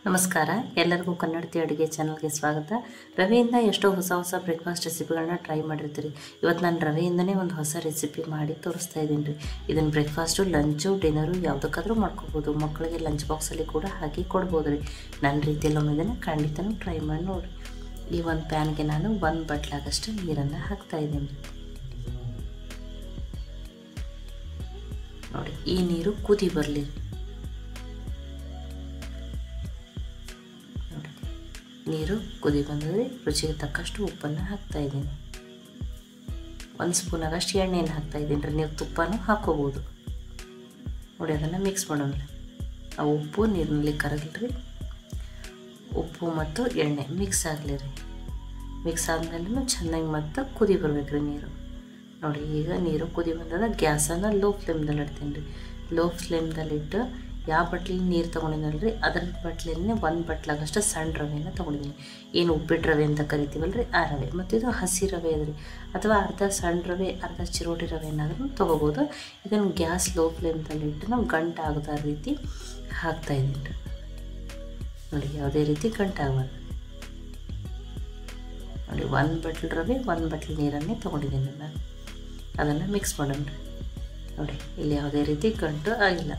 ನಮಸ್ಕಾರ, ಎಲ್ಲರಿಗೂ ಕನ್ನಡತಿ ಅಡುಗೆ ಚಾನಲ್ಗೆ ಸ್ವಾಗತ. ರವೆಯಿಂದ ಎಷ್ಟೋ ಹೊಸ ಬ್ರೇಕ್ಫಾಸ್ಟ್ ರೆಸಿಪಿಗಳನ್ನ ಟ್ರೈ ಮಾಡಿರ್ತೀರಿ. ಇವತ್ತು ನಾನು ರವೆಯಿಂದನೇ ಒಂದು ಹೊಸ ರೆಸಿಪಿ ಮಾಡಿ ತೋರಿಸ್ತಾ ಇದ್ದೀನಿ ರೀ. ಇದನ್ನು ಬ್ರೇಕ್ಫಾಸ್ಟು, ಲಂಚು, ಡಿನ್ನರು ಯಾವುದಕ್ಕಾದ್ರೂ ಮಾಡ್ಕೋಬೋದು. ಮಕ್ಕಳಿಗೆ ಲಂಚ್ ಬಾಕ್ಸಲ್ಲಿ ಕೂಡ ಹಾಕಿ ಕೊಡ್ಬೋದು ರೀ. ನನ್ನ ರೀತಿಯಲ್ಲಿ ಒಮ್ಮೆ ಇದನ್ನು ಖಂಡಿತನೂ ಟ್ರೈ ಮಾಡಿ ನೋಡಿರಿ. ಈ ಒಂದು ಪ್ಯಾನ್ಗೆ ನಾನು 1 ಬಟ್ಲಾಗಷ್ಟು ನೀರನ್ನು ಹಾಕ್ತಾಯಿದ್ದೀನಿ ರೀ. ನೋಡಿ, ಈ ನೀರು ಕುದಿ ಬರಲಿ. ನೀರು ಕುದಿ ಬಂದರೆ ರುಚಿಗೆ ತಕ್ಕಷ್ಟು ಉಪ್ಪನ್ನು ಹಾಕ್ತಾಯಿದ್ದೀನಿ. 1 ಸ್ಪೂನಾಗಷ್ಟು ಎಣ್ಣೆಯನ್ನು ಹಾಕ್ತಾಯಿದ್ದೀನಿ ರೀ. ನೀವು ತುಪ್ಪನೂ ಹಾಕ್ಕೋಬೋದು. ನೋಡಿ, ಅದನ್ನು ಮಿಕ್ಸ್ ಮಾಡೋಣ ರೀ. ಆ ಉಪ್ಪು ನೀರಿನಲ್ಲಿ ಕರಗಲಿ. ಉಪ್ಪು ಮತ್ತು ಎಣ್ಣೆ ಮಿಕ್ಸ್ ಆಗಲಿ ರೀ. ಮಿಕ್ಸ್ ಆದಮೇಲೆ ಚೆನ್ನಾಗಿ ಮತ್ತು ಕುದಿ ಬರ್ಬೇಕು ರೀ ನೀರು. ನೋಡಿ, ಈಗ ನೀರು ಕುದಿ ಬಂದಾಗ ಗ್ಯಾಸನ್ನು ಲೋ ಫ್ಲೇಮ್ದಲ್ಲಿ ಇಡ್ತೀನಿ ರೀ. ಲೋ ಫ್ಲೇಮ್ದಲ್ಲಿಟ್ಟು ಯಾವ ಬಟ್ಲಲ್ಲಿ ನೀರು ತೊಗೊಂಡಿನಲ್ಲ ರೀ, ಅದರ ಬಟ್ಲಲ್ಲೇ 1 ಬಟ್ಲಾಗಷ್ಟು ಸಣ್ಣ ರವೆಯನ್ನು ತೊಗೊಂಡಿದ್ದೀನಿ. ಏನು ಉಪ್ಪಿಟ್ಟು ರವೆ ಅಂತ ಕರಿತೀವಲ್ಲ ರೀ, ಆ ರವೆ. ಮತ್ತು ಇದು ಹಸಿ ರವೆ ಇದೆ ರೀ, ಅಥವಾ ಅರ್ಧ ಸಣ್ಣ ರವೆ, ಅರ್ಧ ಚಿರೋಟಿ ರವೆ ಏನಾದರೂ ತೊಗೋಬೋದು. ಇದನ್ನು ಗ್ಯಾಸ್ ಲೋ ಫ್ಲೇಮ್ದಲ್ಲಿ ಇಟ್ಟು ನಾವು ಗಂಟು ಆಗದ ರೀತಿ ಹಾಕ್ತಾಯಿದ್ದೀನಿ ರೀ. ನೋಡಿ, ಯಾವುದೇ ರೀತಿ ಗಂಟು ಆಗಬಾರ್ದು. ನೋಡಿ, 1 ಬಟ್ಲ್ ರವೆ, 1 ಬಟ್ಲ್ ನೀರನ್ನೇ ತೊಗೊಂಡಿದ್ದೀನಿ ನಾನು. ಅದನ್ನು ಮಿಕ್ಸ್ ಮಾಡೋಣ ರೀ. ನೋಡಿ, ಇಲ್ಲಿ ಯಾವುದೇ ರೀತಿ ಗಂಟು ಆಗಿಲ್ಲ.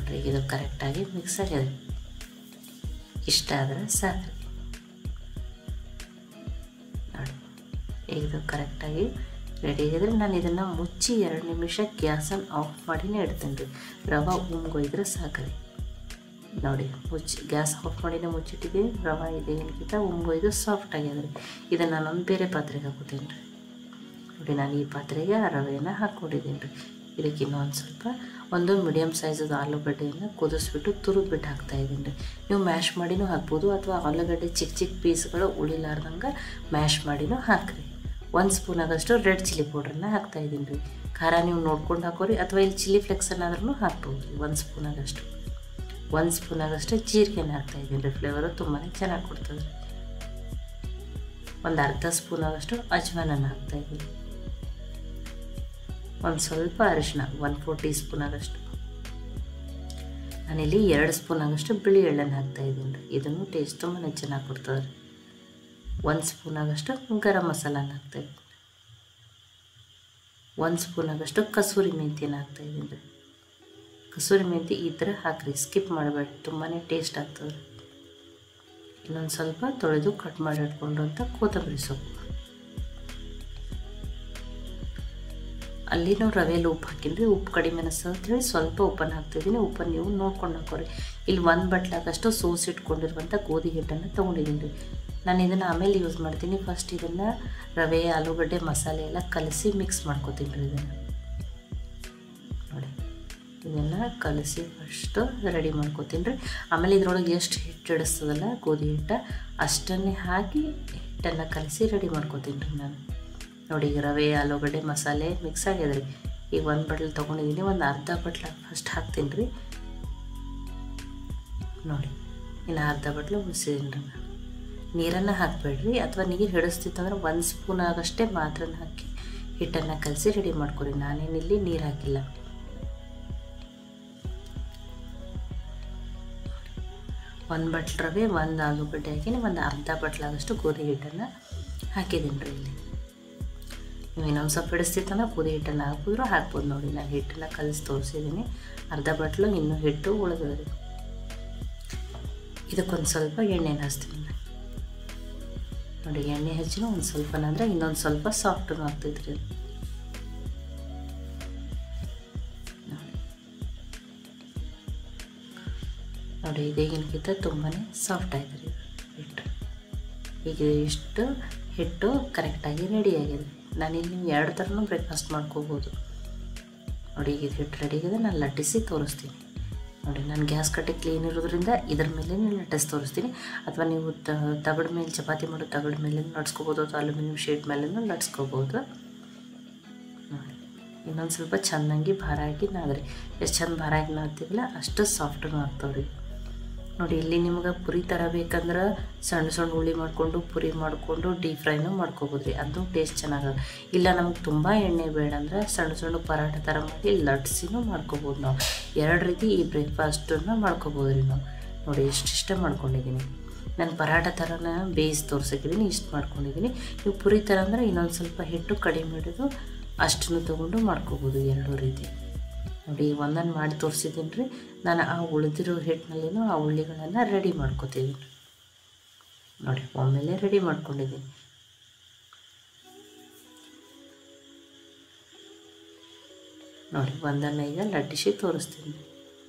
ನೋಡಿರಿ, ಇದು ಕರೆಕ್ಟಾಗಿ ಮಿಕ್ಸ್ ಆಗಿದೆ. ಇಷ್ಟ ಆದರೆ ಸಾಕು. ನೋಡಿ, ಇದು ಕರೆಕ್ಟಾಗಿ ರೆಡಿ ಆಗಿದ್ರೆ ನಾನು ಇದನ್ನು ಮುಚ್ಚಿ 2 ನಿಮಿಷ ಗ್ಯಾಸನ್ನು ಆಫ್ ಮಾಡಿನೇ ಇಡ್ತೀನಿ ರೀ. ರವೆ ಉಮ್ಗೊಯ್ದ್ರೆ ಸಾಕು ರೀ. ನೋಡಿ, ಗ್ಯಾಸ್ ಆಫ್ ಮಾಡಿನೇ ಮುಚ್ಚಿಟ್ಟಿದ್ದೀನಿ. ರವೆ ಇದೇನಕ್ಕಿಂತ ಉಮ್ಗೊಯ್ದು ಸಾಫ್ಟ್ ಆಗ್ಯದ ರೀ. ಇದನ್ನು ನಾನೊಂದು ಬೇರೆ ಪಾತ್ರೆಗೆ ಹಾಕೋತೀನಿ ರೀ. ನೋಡಿ, ನಾನು ಈ ಪಾತ್ರೆಗೆ ಆ ರವೆಯನ್ನು ಹಾಕ್ಕೊಂಡಿದ್ದೀನಿ ರೀ. ಇದಕ್ಕೆ ಇನ್ನೊಂದು ಸ್ವಲ್ಪ ಒಂದು ಮೀಡಿಯಮ್ ಸೈಜದ ಆಲೂಗಡ್ಡೆಯನ್ನು ಕುದಿಸ್ಬಿಟ್ಟು ತುರಿದ್ಬಿಟ್ಟು ಹಾಕ್ತಾಯಿದ್ದೀನಿ ರೀ. ನೀವು ಮ್ಯಾಶ್ ಮಾಡಿನೂ ಹಾಕ್ಬೋದು, ಅಥವಾ ಆಲೂಗಡ್ಡೆ ಚಿಕ್ಕ ಚಿಕ್ಕ ಪೀಸ್ಗಳು ಉಳಿಲಾರ್ದಂಗೆ ಮ್ಯಾಶ್ ಮಾಡಿನೂ ಹಾಕ್ರಿ. 1 ಸ್ಪೂನಾಗಷ್ಟು ರೆಡ್ ಚಿಲ್ಲಿ ಪೌಡ್ರನ್ನ ಹಾಕ್ತಾಯಿದ್ದೀನಿ ರೀ. ಖಾರ ನೀವು ನೋಡ್ಕೊಂಡು ಹಾಕೋರಿ, ಅಥವಾ ಇಲ್ಲಿ ಚಿಲ್ಲಿ ಫ್ಲೆಕ್ಸನ್ನಾದ್ರೂ ಹಾಕ್ಬೋದು ರೀ. 1 ಸ್ಪೂನಾಗಷ್ಟು 1 ಸ್ಪೂನಾಗಷ್ಟು ಜೀರಿಗೆನ ಹಾಕ್ತಾಯಿದ್ದೀನಿ ರೀ. ಫ್ಲೇವರು ತುಂಬಾ ಚೆನ್ನಾಗಿ ಕೊಡ್ತದೆ ರೀ. ಒಂದು ಅರ್ಧ ಸ್ಪೂನಾಗಷ್ಟು ಅಜ್ವಾನನ್ನು ಹಾಕ್ತಾಯಿದ್ದೀನಿ. ಒಂದು ಸ್ವಲ್ಪ ಅರಿಶಿನ, 1/4 ಟೀ ಸ್ಪೂನಾಗಷ್ಟು. ನಾನಿಲ್ಲಿ 2 ಸ್ಪೂನಾಗಷ್ಟು ಬಿಳಿ ಎಳ್ಳನ್ನು ಹಾಕ್ತಾಯಿದ್ದೀನಿ ರೀ. ಇದನ್ನು ಟೇಸ್ಟ್ ತುಂಬಾ ಚೆನ್ನಾಗಿ ಕೊಡ್ತದೆ ರೀ. 1 ಸ್ಪೂನಾಗಷ್ಟು ಗರಂ ಮಸಾಲಾನ ಹಾಕ್ತಾಯಿದ್ದೀನಿ. 1 ಸ್ಪೂನಾಗಷ್ಟು ಕಸೂರಿ ಮೆಂತ್ಯನ ಹಾಕ್ತಾಯಿದ್ದೀನಿ ರೀ. ಕಸೂರಿ ಮೆಂತ್ಯ ಇದ್ದರೆ ಹಾಕಿರಿ, ಸ್ಕಿಪ್ ಮಾಡಬೇಡಿ, ತುಂಬಾ ಟೇಸ್ಟ್ ಆಗ್ತದೆ. ಇನ್ನೊಂದು ಸ್ವಲ್ಪ ತೊಳೆದು ಕಟ್ ಮಾಡಿ ಇಟ್ಕೊಂಡ್ರಂಥ ಕೊತ್ತಂಬರಿ ಸೊಪ್ಪು. ಅಲ್ಲಿ ನಾವು ರವೆಯಲ್ಲಿ ಉಪ್ಪು ಹಾಕಿದ್ರಿ, ಉಪ್ಪು ಕಡಿಮೆ ಅನಿಸ್ತದೆ ಅಂತೇಳಿ ಸ್ವಲ್ಪ ಉಪ್ಪನ್ನು ಹಾಕ್ತಿದ್ದೀನಿ. ಉಪ್ಪನ್ನು ನೀವು ನೋಡ್ಕೊಂಡು ಹಾಕೋರಿ. ಇಲ್ಲಿ 1 ಬಟ್ಲಾಗಷ್ಟು ಸೋಸಿಟ್ಕೊಂಡಿರುವಂಥ ಗೋಧಿ ಹಿಟ್ಟನ್ನು ತೊಗೊಂಡಿದ್ದೀನಿ ರೀ. ನಾನು ಇದನ್ನು ಆಮೇಲೆ ಯೂಸ್ ಮಾಡ್ತೀನಿ. ಫಸ್ಟ್ ಇದನ್ನು ರವೆ, ಆಲೂಗಡ್ಡೆ, ಮಸಾಲೆ ಎಲ್ಲ ಕಲಸಿ ಮಿಕ್ಸ್ ಮಾಡ್ಕೊತೀನಿ ರೀ. ಇದನ್ನು ನೋಡಿ, ಇದನ್ನು ಕಲಸಿ ಫಸ್ಟು ರೆಡಿ ಮಾಡ್ಕೊತೀನಿ ರೀ. ಆಮೇಲೆ ಇದ್ರೊಳಗೆ ಎಷ್ಟು ಹಿಟ್ಟು ಹಿಡಿಸ್ತದಲ್ಲ ಗೋಧಿ ಹಿಟ್ಟು, ಅಷ್ಟನ್ನೇ ಹಾಕಿ ಹಿಟ್ಟನ್ನು ಕಲಸಿ ರೆಡಿ ಮಾಡ್ಕೊತೀನಿ ರೀ ನಾನು. ನೋಡಿ, ಈಗ ರವೆ, ಆಲೂಗಡ್ಡೆ, ಮಸಾಲೆ ಮಿಕ್ಸ್ ಆಗ್ಯದ ರೀ. ಈಗ 1 ಬಟ್ಲ್ ತೊಗೊಂಡಿದ್ದೀನಿ. ಒಂದು ಅರ್ಧ ಬಟ್ಲ ಫಸ್ಟ್ ಹಾಕ್ತೀನಿ ರೀ. ನೋಡಿ, ಇನ್ನು ಅರ್ಧ ಬಟ್ಲು ಉಳಿಸಿದ್ದೀನಿ ರೀ ನಾನು. ನೀರನ್ನು ಹಾಕಬೇಡ್ರಿ, ಅಥವಾ ನೀರು ಹಿಡಿಸ್ತಿತ್ತಂದ್ರೆ 1 ಸ್ಪೂನ್ ಆಗಷ್ಟೇ ಮಾತ್ರ ಹಾಕಿ ಹಿಟ್ಟನ್ನು ಕಲಸಿ ರೆಡಿ ಮಾಡ್ಕೊರಿ. ನಾನೇನಿಲ್ಲಿ ನೀರು ಹಾಕಿಲ್ಲ. 1 ಬಟ್ಲ್ ರವೆ, 1 ಆಲೂಗಡ್ಡೆ ಹಾಕಿನಿ, ಒಂದು ಅರ್ಧ ಬಟ್ಲಾಗಷ್ಟು ಗೋಧಿ ಹಿಟ್ಟನ್ನು ಹಾಕಿದ್ದೀನಿ ರೀ. ಇಲ್ಲಿ ನೀವು ಇನ್ನೊಂದು ಸ್ವಲ್ಪ ಹಿಡಿಸ್ತಿತ್ತಂದ್ರೆ ಗೋಧಿ ಹಿಟ್ಟನ್ನು ಹಾಕ್ಬೋದು. ನೋಡಿ, ನಾನು ಹಿಟ್ಟನ್ನು ಕಲಸಿ ತೋರಿಸಿದ್ದೀನಿ. ಅರ್ಧ ಬಟ್ಲು ಇನ್ನೂ ಹಿಟ್ಟು ಉಳಿದ ರೀ. ಇದಕ್ಕೊಂದು ಸ್ವಲ್ಪ ಎಣ್ಣೆನ ಹಚ್ತೀನಿ ರೀ. ನೋಡಿ, ಎಣ್ಣೆ ಹಚ್ಚಿನೂ ಒಂದು ಸ್ವಲ್ಪನ ಅಂದರೆ ಇನ್ನೊಂದು ಸ್ವಲ್ಪ ಸಾಫ್ಟೂ ಆಗ್ತೈತ್ರಿ. ನೋಡಿ, ಈಗಿನಕ್ಕಿಂತ ತುಂಬಾ ಸಾಫ್ಟ್ ಆಗಿದೆ ರೀ ಹಿಟ್ಟು. ಈಗ ಇಷ್ಟು ಹಿಟ್ಟು ಕರೆಕ್ಟಾಗಿ ರೆಡಿಯಾಗಿದೆ. ನಾನಿಲ್ಲಿ ನೀವು 2 ಥರನೂ ಬ್ರೇಕ್ಫಾಸ್ಟ್ ಮಾಡ್ಕೋಬೋದು. ನೋಡಿ, ಈಗ ಇದು ಹಿಟ್ಟು ರೆಡಿ ಆಗಿದೆ. ನಾನು ಲಟ್ಟಿಸಿ ತೋರಿಸ್ತೀನಿ. ನೋಡಿ, ನಾನು ಗ್ಯಾಸ್ ಕಟ್ಟೆ ಕ್ಲೀನ್ ಇರೋದ್ರಿಂದ ಇದ್ರ ಮೇಲೆ ಲಟ್ಟಿಸಿ ತೋರಿಸ್ತೀನಿ. ಅಥವಾ ನೀವು ತಗಡ ಮೇಲೆ ಚಪಾತಿ ಮಾಡೋ ತಗಡ ಮೇಲೆ ಲಟ್ಸ್ಕೋಬೋದು, ಅಥವಾ ಅಲ್ಯೂಮಿನಿಯಂ ಶೀಟ್ ಮೇಲೂ ಲಟ್ಸ್ಕೋಬೋದು. ನೋಡಿ, ಇನ್ನೊಂದು ಸ್ವಲ್ಪ ಚೆನ್ನಾಗಿ ಭಾರ ಹಾಕಿ ನಾದ್ರಿ. ಎಷ್ಟು ಚೆಂದ ಭಾರ ಹಾಕಿ ನಾದ್ತೀವಲ್ಲ ಅಷ್ಟು ಸಾಫ್ಟೂ ಆಗ್ತಾವ್ರಿ. ನೋಡಿ ಇಲ್ಲಿ ನಿಮ್ಗೆ ಪುರಿ ಥರ ಬೇಕಂದ್ರೆ ಸಣ್ಣ ಸಣ್ಣ ಉಳ್ಳಿ ಮಾಡಿಕೊಂಡು ಪುರಿ ಮಾಡಿಕೊಂಡು ಡೀಪ್ ಫ್ರೈನೂ ಮಾಡ್ಕೋಬೋದು ರೀ, ಅದು ಟೇಸ್ಟ್ ಚೆನ್ನಾಗಲ್ಲ. ಇಲ್ಲ ನಮ್ಗೆ ತುಂಬ ಎಣ್ಣೆ ಬೇಡ ಅಂದ್ರೆ ಸಣ್ಣ ಸಣ್ಣ ಪರಾಟ ಥರ ಮಾಡಿ ಲಟ್ಸಿನೂ ಮಾಡ್ಕೋಬೋದು. ನಾವು 2 ರೀತಿ ಈ ಬ್ರೇಕ್ಫಾಸ್ಟನ್ನು ಮಾಡ್ಕೋಬೋದು ರೀ ನಾವು. ನೋಡಿ ಇಷ್ಟ ಮಾಡ್ಕೊಂಡಿದ್ದೀನಿ ನಾನು. ಪರಾಟ ಥರನ ಬೇಯಿಸಿ ತೋರ್ಸಕ್ಕಿದ್ದೀನಿ, ಇಷ್ಟು ಮಾಡ್ಕೊಂಡಿದ್ದೀನಿ. ನೀವು ಪುರಿ ಥರ ಅಂದರೆ ಇನ್ನೊಂದು ಸ್ವಲ್ಪ ಹಿಟ್ಟು ಕಡಿಮೆ ಹಿಡಿದು ಅಷ್ಟನ್ನು ತೊಗೊಂಡು ಮಾಡ್ಕೋಬೋದು 2 ರೀತಿ. ನೋಡಿ ಒಂದನ್ನು ಮಾಡಿ ತೋರಿಸಿದ್ದೀನಿ ರೀ. ನಾನು ಆ ಉಳಿದಿರೋ ಹಿಟ್ಟಿನಲ್ಲಿನೂ ಆ ಉಳ್ಳಿಗಳನ್ನು ರೆಡಿ ಮಾಡ್ಕೋತಿದ್ದೀನಿ. ನೋಡಿ ಒಮ್ಮೆಲೆ ರೆಡಿ ಮಾಡ್ಕೊಂಡಿದ್ದೀನಿ. ನೋಡಿ ಒಂದನ್ನು ಈಗ ಲಟ್ಟಿಸಿ ತೋರಿಸ್ತೀನಿ.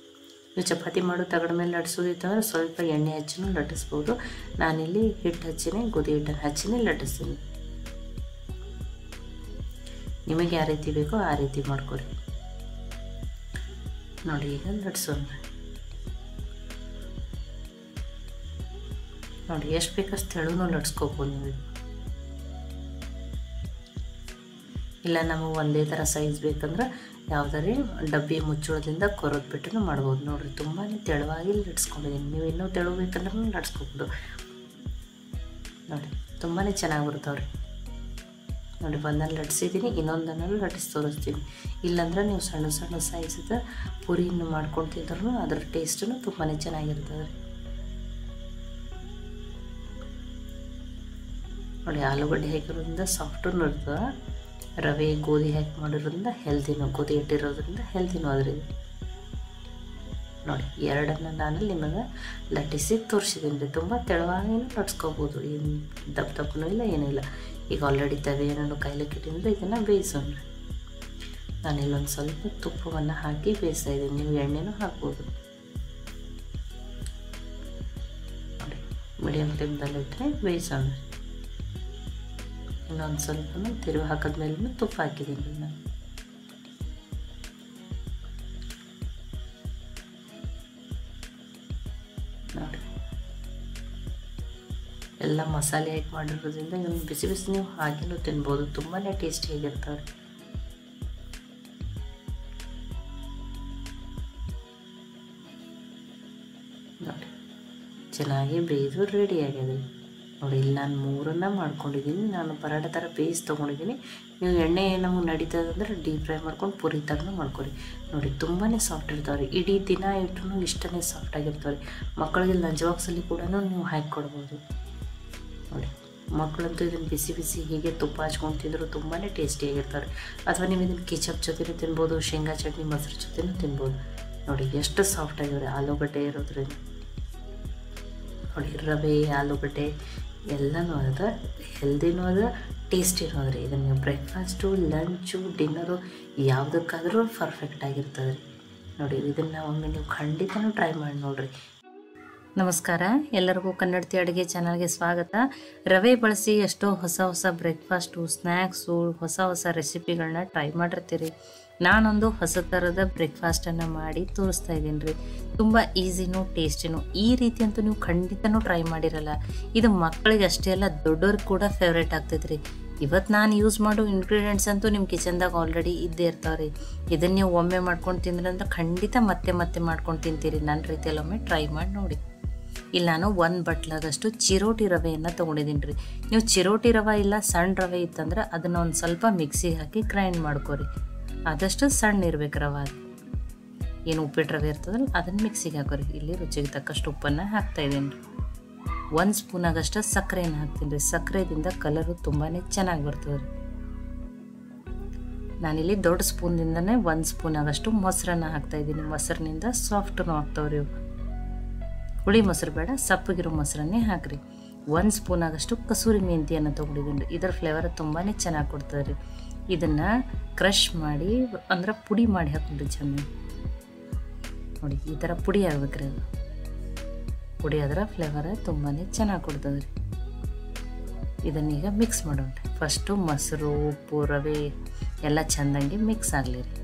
ನೀವು ಚಪಾತಿ ಮಾಡೋ ತಗಡ ಮೇಲೆ ಲಟ್ಟಿಸೋದಿತ್ತಂದ್ರೆ ಸ್ವಲ್ಪ ಎಣ್ಣೆ ಹಚ್ಚಿನೂ ಲಟ್ಟಿಸ್ಬೋದು. ನಾನಿಲ್ಲಿ ಹಿಟ್ಟು ಹಚ್ಚಿನೇ ಗೋಧಿ ಹಿಟ್ಟನ್ನು ಹಚ್ಚಿನೇ ಲಟ್ಟಿಸ್ತೀನಿ. ನಿಮಗೆ ಯಾವ ರೀತಿ ಬೇಕೋ ಆ ರೀತಿ ಮಾಡ್ಕೊರಿ. ನೋಡಿ ಈಗ ಲಟ್ಸೋಣ. ನೋಡಿ ಎಷ್ಟು ಬೇಕಷ್ಟು ತೆಳುನೂ ಲಟ್ಸ್ಕೋಬೋದು ನೀವು. ಇಲ್ಲ ನಮಗೆ ಒಂದೇ ಥರ ಸೈಜ್ ಬೇಕಂದ್ರೆ ಯಾವುದಾದ್ರೂ ಡಬ್ಬಿ ಮುಚ್ಚಳದಿಂದ ಕೊರೋದು ಬಿಟ್ಟು ಮಾಡ್ಬೋದು. ನೋಡಿರಿ ತುಂಬಾ ತೆಳುವಾಗಿ ಲಟ್ಸ್ಕೊಂಡಿದ್ದೀನಿ. ನೀವು ಇನ್ನೂ ತೆಳು ಬೇಕಂದ್ರೆ ಲಟ್ಸ್ಕೋಬೋದು. ನೋಡಿ ತುಂಬಾ ಚೆನ್ನಾಗಿ ಬರ್ತಾವ್ರಿ. ನೋಡಿ ಒಂದನ್ನು ಲಟ್ಸಿದ್ದೀನಿ, ಇನ್ನೊಂದನ್ನು ಲಟ್ಟಿಸಿ ತೋರಿಸ್ತೀನಿ. ಇಲ್ಲಾಂದ್ರೆ ನೀವು ಸಣ್ಣ ಸಣ್ಣ ಸೈಜದ ಪುರಿಯನ್ನು ಮಾಡ್ಕೊಂಡು ತಿಂದ್ರೂ ಅದ್ರ ಟೇಸ್ಟೂ ತುಂಬಾ ಚೆನ್ನಾಗಿರ್ತದೆ ರೀ. ನೋಡಿ ಆಲೂಗಡ್ಡೆ ಹಾಕಿರೋದ್ರಿಂದ ಸಾಫ್ಟೂ ಇರ್ತದೆ. ರವೆ ಗೋಧಿ ಹಾಕಿ ಮಾಡಿರೋದ್ರಿಂದ ಹೆಲ್ದಿನೂ, ಗೋಧಿ ಇಟ್ಟಿರೋದ್ರಿಂದ ಹೆಲ್ದಿನೂ ಅದ್ರಿ. ನೋಡಿ 2 ನಾನು ನಿಮಗೆ ಲಟ್ಟಿಸಿ ತೋರಿಸಿದ್ದೀನಿ ರೀ. ತುಂಬ ತೆಳುವಾಗಿನೂ ಲಟ್ಸ್ಕೋಬೋದು, ಏನು ದಪ್ಪನೂ ಇಲ್ಲ ಏನಿಲ್ಲ. ಈಗ ಆಲ್ರೆಡಿ ತವೆಯನ್ನು ಕಾಯ್ಲಿಕ್ಕೆ ಇಟ್ಟಿದ್ರೆ ಇದನ್ನು ಬೇಯಿಸೋಣ. ನಾನು ಇಲ್ಲೊಂದು ಸ್ವಲ್ಪ ತುಪ್ಪವನ್ನು ಹಾಕಿ ಬೇಯಿಸ್ತಾ ಇದ್ದೀನಿ. ನೀವು ಎಣ್ಣೆನೂ ಹಾಕ್ಬೋದು. ನೋಡಿ ಮೀಡಿಯಮ್ ಫ್ಲೇಮ್ದಲ್ಲಿ ಇಟ್ಟರೆ ಬೇಯಿಸೋಣ. ಇನ್ನೊಂದು ಸ್ವಲ್ಪ ತಿರುವು ಹಾಕಿದ್ಮೇಲೆ ತುಪ್ಪ ಹಾಕಿದ್ದೀನಿ ನಾನು. ನೋಡಿ ಎಲ್ಲ ಮಸಾಲೆ ಹಾಕಿ ಮಾಡಿರೋದ್ರಿಂದ ಇವನು ಬಿಸಿ ಬಿಸಿ ನೀವು ಹಾಗೆನೂ ತಿನ್ಬೋದು. ತುಂಬಾ ಟೇಸ್ಟಿಯಾಗಿರ್ತಾವೆ. ನೋಡಿ ಚೆನ್ನಾಗಿ ಬೇಯಿದು ರೆಡಿ ಆಗಿದೆ. ನೋಡಿ ಇಲ್ಲಿ ನಾನು 3 ಮಾಡ್ಕೊಂಡಿದ್ದೀನಿ. ನಾನು ಪರಾಟ ಥರ ಬೇಯಿಸಿ ತೊಗೊಂಡಿದ್ದೀನಿ. ನೀವು ಎಣ್ಣೆ ನಮಗೆ ನಡೀತದಂದ್ರೆ ಡೀಪ್ ಫ್ರೈ ಮಾಡ್ಕೊಂಡು ಪುರಿ ಥರನೂ ಮಾಡ್ಕೊರಿ. ನೋಡಿ ತುಂಬಾ ಸಾಫ್ಟ್ ಇರ್ತಾವೆ ರೀ. ಇಡೀ ದಿನ ಇಟ್ಟರು ಇಷ್ಟೇ ಸಾಫ್ಟಾಗಿರ್ತಾವೆ ರೀ. ಮಕ್ಕಳಿಗೆ ಲಂಚ್ ಬಾಕ್ಸಲ್ಲಿ ಕೂಡ ನೀವು ಹಾಕಿ ಕೊಡ್ಬೋದು. ನೋಡಿ ಮಕ್ಕಳಂತೂ ಇದನ್ನು ಬಿಸಿ ಬಿಸಿ ಹೀಗೆ ತುಪ್ಪ ಹಚ್ಕೊಂಡು ತಿಂದರೂ ತುಂಬಾ ಟೇಸ್ಟಿಯಾಗಿರ್ತಾರೆ. ಅಥವಾ ನೀವು ಇದನ್ನು ಕೆಚಪ್ ಜೊತೆನೂ ತಿನ್ಬೋದು, ಶೇಂಗಾ ಚಟ್ನಿ ಮೊಸರು ಜೊತೆನೂ ತಿನ್ಬೋದು. ನೋಡಿ ಎಷ್ಟು ಸಾಫ್ಟಾಗಿವ್ರೆ ಆಲೂಗಡ್ಡೆ ಇರೋದ್ರಿಂದ. ನೋಡಿ ರವೆ ಆಲೂಗಡ್ಡೆ ಎಲ್ಲನೂ ಅದ, ಹೆಲ್ದಿನೂ ಅದ, ಟೇಸ್ಟಿನೂ ಅದ ರೀ. ಇದನ್ನು ಬ್ರೇಕ್ಫಾಸ್ಟು ಲಂಚು ಡಿನ್ನರು ಯಾವುದಕ್ಕಾದರೂ ಪರ್ಫೆಕ್ಟಾಗಿರ್ತದೆ ರೀ. ನೋಡಿ ಇದನ್ನು ಒಮ್ಮೆ ನೀವು ಖಂಡಿತನೂ ಟ್ರೈ ಮಾಡಿ ನೋಡಿರಿ. ನಮಸ್ಕಾರ, ಎಲ್ಲರಿಗೂ ಕನ್ನಡತಿ ಅಡುಗೆ ಚಾನಲ್ಗೆ ಸ್ವಾಗತ. ರವೆ ಬಳಸಿ ಎಷ್ಟೋ ಹೊಸ ಬ್ರೇಕ್ಫಾಸ್ಟು ಸ್ನ್ಯಾಕ್ಸು ಹೊಸ ರೆಸಿಪಿಗಳನ್ನ ಟ್ರೈ ಮಾಡಿರ್ತೀರಿ. ನಾನೊಂದು ಹೊಸ ಥರದ ಬ್ರೇಕ್ಫಾಸ್ಟನ್ನು ಮಾಡಿ ತೋರಿಸ್ತಾ ಇದ್ದೀನಿ ರೀ. ತುಂಬ ಈಸಿನೂ ಟೇಸ್ಟಿನೂ. ಈ ರೀತಿ ಅಂತೂ ನೀವು ಖಂಡಿತನೂ ಟ್ರೈ ಮಾಡಿರಲ್ಲ. ಇದು ಮಕ್ಕಳಿಗೆ ಅಷ್ಟೇ ಅಲ್ಲ, ದೊಡ್ಡವ್ರಿಗೆ ಕೂಡ ಫೇವ್ರೇಟ್ ಆಗ್ತೈತೆ ರೀ. ಇವತ್ತು ನಾನು ಯೂಸ್ ಮಾಡೋ ಇಂಗ್ರೀಡಿಯೆಂಟ್ಸ್ ಅಂತೂ ನಿಮ್ಮ ಕಿಚನ್ದಾಗ ಆಲ್ರೆಡಿ ಇದ್ದೇ ಇರ್ತಾವೆ ರೀ. ಇದನ್ನು ನೀವು ಒಮ್ಮೆ ಮಾಡ್ಕೊಂಡು ತಿಂದ್ರಂದ್ರೆ ಖಂಡಿತ ಮತ್ತೆ ಮಾಡ್ಕೊಂಡು ತಿಂತೀರಿ. ನನ್ನ ರೀತಿಯಲ್ಲಿ ಒಮ್ಮೆ ಟ್ರೈ ಮಾಡಿ ನೋಡಿ. ಇಲ್ಲಿ ನಾನು 1 ಬಟ್ಲಾಗಷ್ಟು ಚಿರೋಟಿ ರವೆಯನ್ನು ತೊಗೊಂಡಿದ್ದೀನಿ ರೀ. ನೀವು ಚಿರೋಟಿ ರವೆ ಇಲ್ಲ ಸಣ್ಣ ರವೆ ಇತ್ತಂದ್ರೆ ಅದನ್ನು ಒಂದು ಸ್ವಲ್ಪ ಮಿಕ್ಸಿಗೆ ಹಾಕಿ ಗ್ರೈಂಡ್ ಮಾಡ್ಕೊರಿ. ಆದಷ್ಟು ಸಣ್ಣ ಇರ್ಬೇಕು ರವೆ. ಏನು ಉಪ್ಪಿಟ್ಟು ರವೆ ಇರ್ತದಲ್ಲ ಅದನ್ನು ಮಿಕ್ಸಿಗೆ ಹಾಕೋರಿ. ಇಲ್ಲಿ ರುಚಿಗೆ ತಕ್ಕಷ್ಟು ಉಪ್ಪನ್ನು ಹಾಕ್ತಾಯಿದ್ದೀನಿ ರೀ. 1 ಸ್ಪೂನಾಗಷ್ಟು ಸಕ್ಕರೆಯನ್ನು ಹಾಕ್ತೀನಿ ರೀ. ಸಕ್ಕರೆದಿಂದ ಕಲರು ತುಂಬಾ ಚೆನ್ನಾಗಿ ಬರ್ತದೆ ರೀ. ನಾನಿಲ್ಲಿ ದೊಡ್ಡ ಸ್ಪೂನ್ದಿಂದನೇ 1 ಸ್ಪೂನಾಗಷ್ಟು ಮೊಸರನ್ನು ಹಾಕ್ತಾಯಿದ್ದೀನಿ. ಮೊಸರಿನಿಂದ ಸಾಫ್ಟೂ ಆಗ್ತಾವ್ರಿ ಇವು. ಹುಳಿ ಮೊಸರು ಬೇಡ, ಸಪ್ಪಗಿರೋ ಮೊಸರನ್ನೇ ಹಾಕಿರಿ. 1 ಸ್ಪೂನಾಗಷ್ಟು ಕಸೂರಿ ಮೆಂತಿಯನ್ನು ತೊಗೊಂಡಿದ್ದೀನಿ ರೀ. ಇದರ ಫ್ಲೇವರ್ ತುಂಬಾ ಚೆನ್ನಾಗಿ ಕೊಡ್ತದೆ ರೀ. ಇದನ್ನು ಕ್ರಷ್ ಮಾಡಿ ಅಂದ್ರೆ ಪುಡಿ ಮಾಡಿ ಹಾಕೊಂಡ್ರಿ ಚೆನ್ನಾಗಿ. ನೋಡಿ ಈ ಥರ ಪುಡಿ ಆಗ್ಬೇಕ್ರಿ. ಅದು ಪುಡಿ ಆದ್ರೆ ಫ್ಲೇವರ್ ತುಂಬಾ ಚೆನ್ನಾಗಿ ಕೊಡ್ತದೆ ರೀ. ಇದನ್ನೀಗ ಮಿಕ್ಸ್ ಮಾಡೋಣ ರೀ. ಫಸ್ಟು ಮೊಸರು ಉಪ್ಪು ರವೆ ಎಲ್ಲ ಚೆಂದಂಗೆ ಮಿಕ್ಸ್ ಆಗಲಿ ರೀ.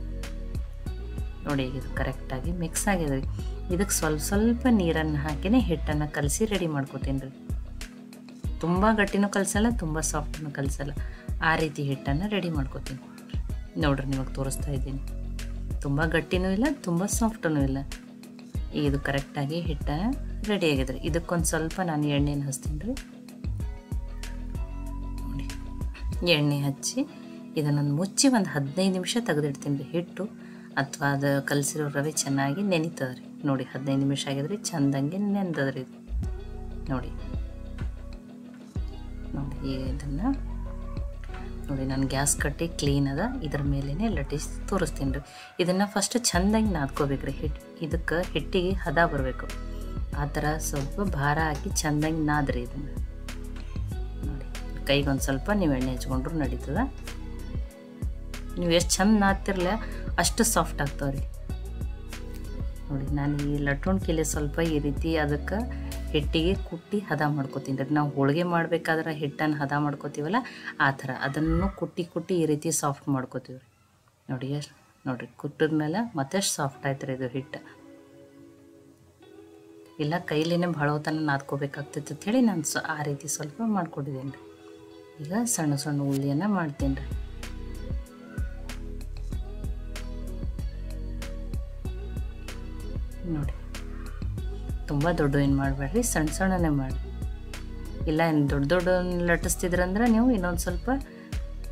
ನೋಡಿ ಈಗ ಇದು ಕರೆಕ್ಟಾಗಿ ಮಿಕ್ಸ್ ಆಗಿದೆ ರೀ. ಇದಕ್ಕೆ ಸ್ವಲ್ಪ ನೀರನ್ನು ಹಾಕಿನೇ ಹಿಟ್ಟನ್ನು ಕಲಸಿ ರೆಡಿ ಮಾಡ್ಕೋತೀನಿ ರೀ. ತುಂಬ ಗಟ್ಟಿನೂ ಕಲಸಲ್ಲ, ತುಂಬ ಸಾಫ್ಟೂ ಕಲಸಲ್ಲ, ಆ ರೀತಿ ಹಿಟ್ಟನ್ನು ರೆಡಿ ಮಾಡ್ಕೋತೀನಿ. ನೋಡ್ರಿ ನಿಮಗೆ ತೋರಿಸ್ತಾ ಇದ್ದೀನಿ. ತುಂಬ ಗಟ್ಟಿನೂ ಇಲ್ಲ, ತುಂಬ ಸಾಫ್ಟೂ ಇಲ್ಲ. ಈಗ ಇದು ಕರೆಕ್ಟಾಗಿ ಹಿಟ್ಟ ರೆಡಿ ಆಗಿದ್ರಿ. ಇದಕ್ಕೊಂದು ಸ್ವಲ್ಪ ನಾನು ಎಣ್ಣೆನ ಹಚ್ತೀನಿ ರೀ. ನೋಡಿ ಎಣ್ಣೆ ಹಚ್ಚಿ ಇದನ್ನೊಂದು ಮುಚ್ಚಿ ಒಂದು 15 ನಿಮಿಷ ತೆಗೆದಿಡ್ತೀನಿ ರೀ. ಹಿಟ್ಟು ಅಥವಾ ಅದು ಕಲಸಿರೋ ರವೆ ಚೆನ್ನಾಗಿ ನೆನಿತದೆ ರೀ. ನೋಡಿ 15 ನಿಮಿಷ ಆಗಿದ್ರಿ, ಚೆಂದಂಗೆ ನೆನೆದದ್ರಿ ಇದು. ನೋಡಿ ನೋಡಿ ಈಗ ಇದನ್ನು ನೋಡಿ ನಾನು ಗ್ಯಾಸ್ ಕಟ್ಟಿ ಕ್ಲೀನ್ ಅದ, ಇದ್ರ ಮೇಲೇ ಲಟ್ಟಿಸಿ ತೋರಿಸ್ತೀನಿ ರೀ. ಇದನ್ನು ಫಸ್ಟ್ ಚೆಂದಾಗಿ ನಾದ್ಕೋಬೇಕು ರೀ. ಇದಕ್ಕೆ ಹಿಟ್ಟಿಗೆ ಹದ ಬರಬೇಕು. ಆ ಥರ ಸ್ವಲ್ಪ ಭಾರ ಹಾಕಿ ಚೆಂದಾಗಿ ನಾದ್ರಿ ಇದನ್ನು. ನೋಡಿ ಕೈಗೊಂದು ಸ್ವಲ್ಪ ನೀವು ಎಣ್ಣೆ ಹಚ್ಕೊಂಡ್ರು ನಡೀತದ. ನೀವು ಎಷ್ಟು ಚೆಂದ ನಾದ್ತಿರಲ್ಲ ಅಷ್ಟು ಸಾಫ್ಟ್ ಆಗ್ತಾವೆ ರೀ. ನೋಡಿ ನಾನು ಈ ಲಟ್ಟುಣ್ಕಿಲೆ ಸ್ವಲ್ಪ ಈ ರೀತಿ ಅದಕ್ಕೆ ಹಿಟ್ಟಿಗೆ ಕುಟ್ಟಿ ಹದ ಮಾಡ್ಕೋತೀನಿ ರೀ. ನಾವು ಹೋಳಿಗೆ ಮಾಡಬೇಕಾದ್ರೆ ಹಿಟ್ಟನ್ನು ಹದ ಮಾಡ್ಕೋತೀವಲ್ಲ ಆ ಥರ ಅದನ್ನು ಕುಟ್ಟಿ ಈ ರೀತಿ ಸಾಫ್ಟ್ ಮಾಡ್ಕೋತೀವಿ ರೀ. ನೋಡಿ ನೋಡಿರಿ ಕುಟ್ಟಿದ್ಮೇಲೆ ಮತ್ತಷ್ಟು ಸಾಫ್ಟ್ ಆಯ್ತು ರೀ ಇದು ಹಿಟ್ಟು. ಇಲ್ಲ ಕೈಲೇನೆ ಭಾಳ ಹೊತ್ತನ ನಾದ್ಕೋಬೇಕಾಗ್ತೈತೆ ಅಂಥೇಳಿ ನಾನು ಆ ರೀತಿ ಸ್ವಲ್ಪ ಮಾಡ್ಕೊಂಡಿದ್ದೀನಿ ರೀ. ಈಗ ಸಣ್ಣ ಸಣ್ಣ ಉಳ್ಳಿಯನ್ನು ಮಾಡ್ತೀನಿ ರೀ. ನೋಡಿ ತುಂಬ ದೊಡ್ಡ ಏನು ಮಾಡಬೇಡ್ರಿ, ಸಣ್ಣ ಸಣ್ಣನೇ ಮಾಡಿ. ಇಲ್ಲ ಏನು ದೊಡ್ಡ ಲಟ್ಟಿಸ್ತಿದ್ರಂದ್ರೆ ನೀವು ಇನ್ನೊಂದು ಸ್ವಲ್ಪ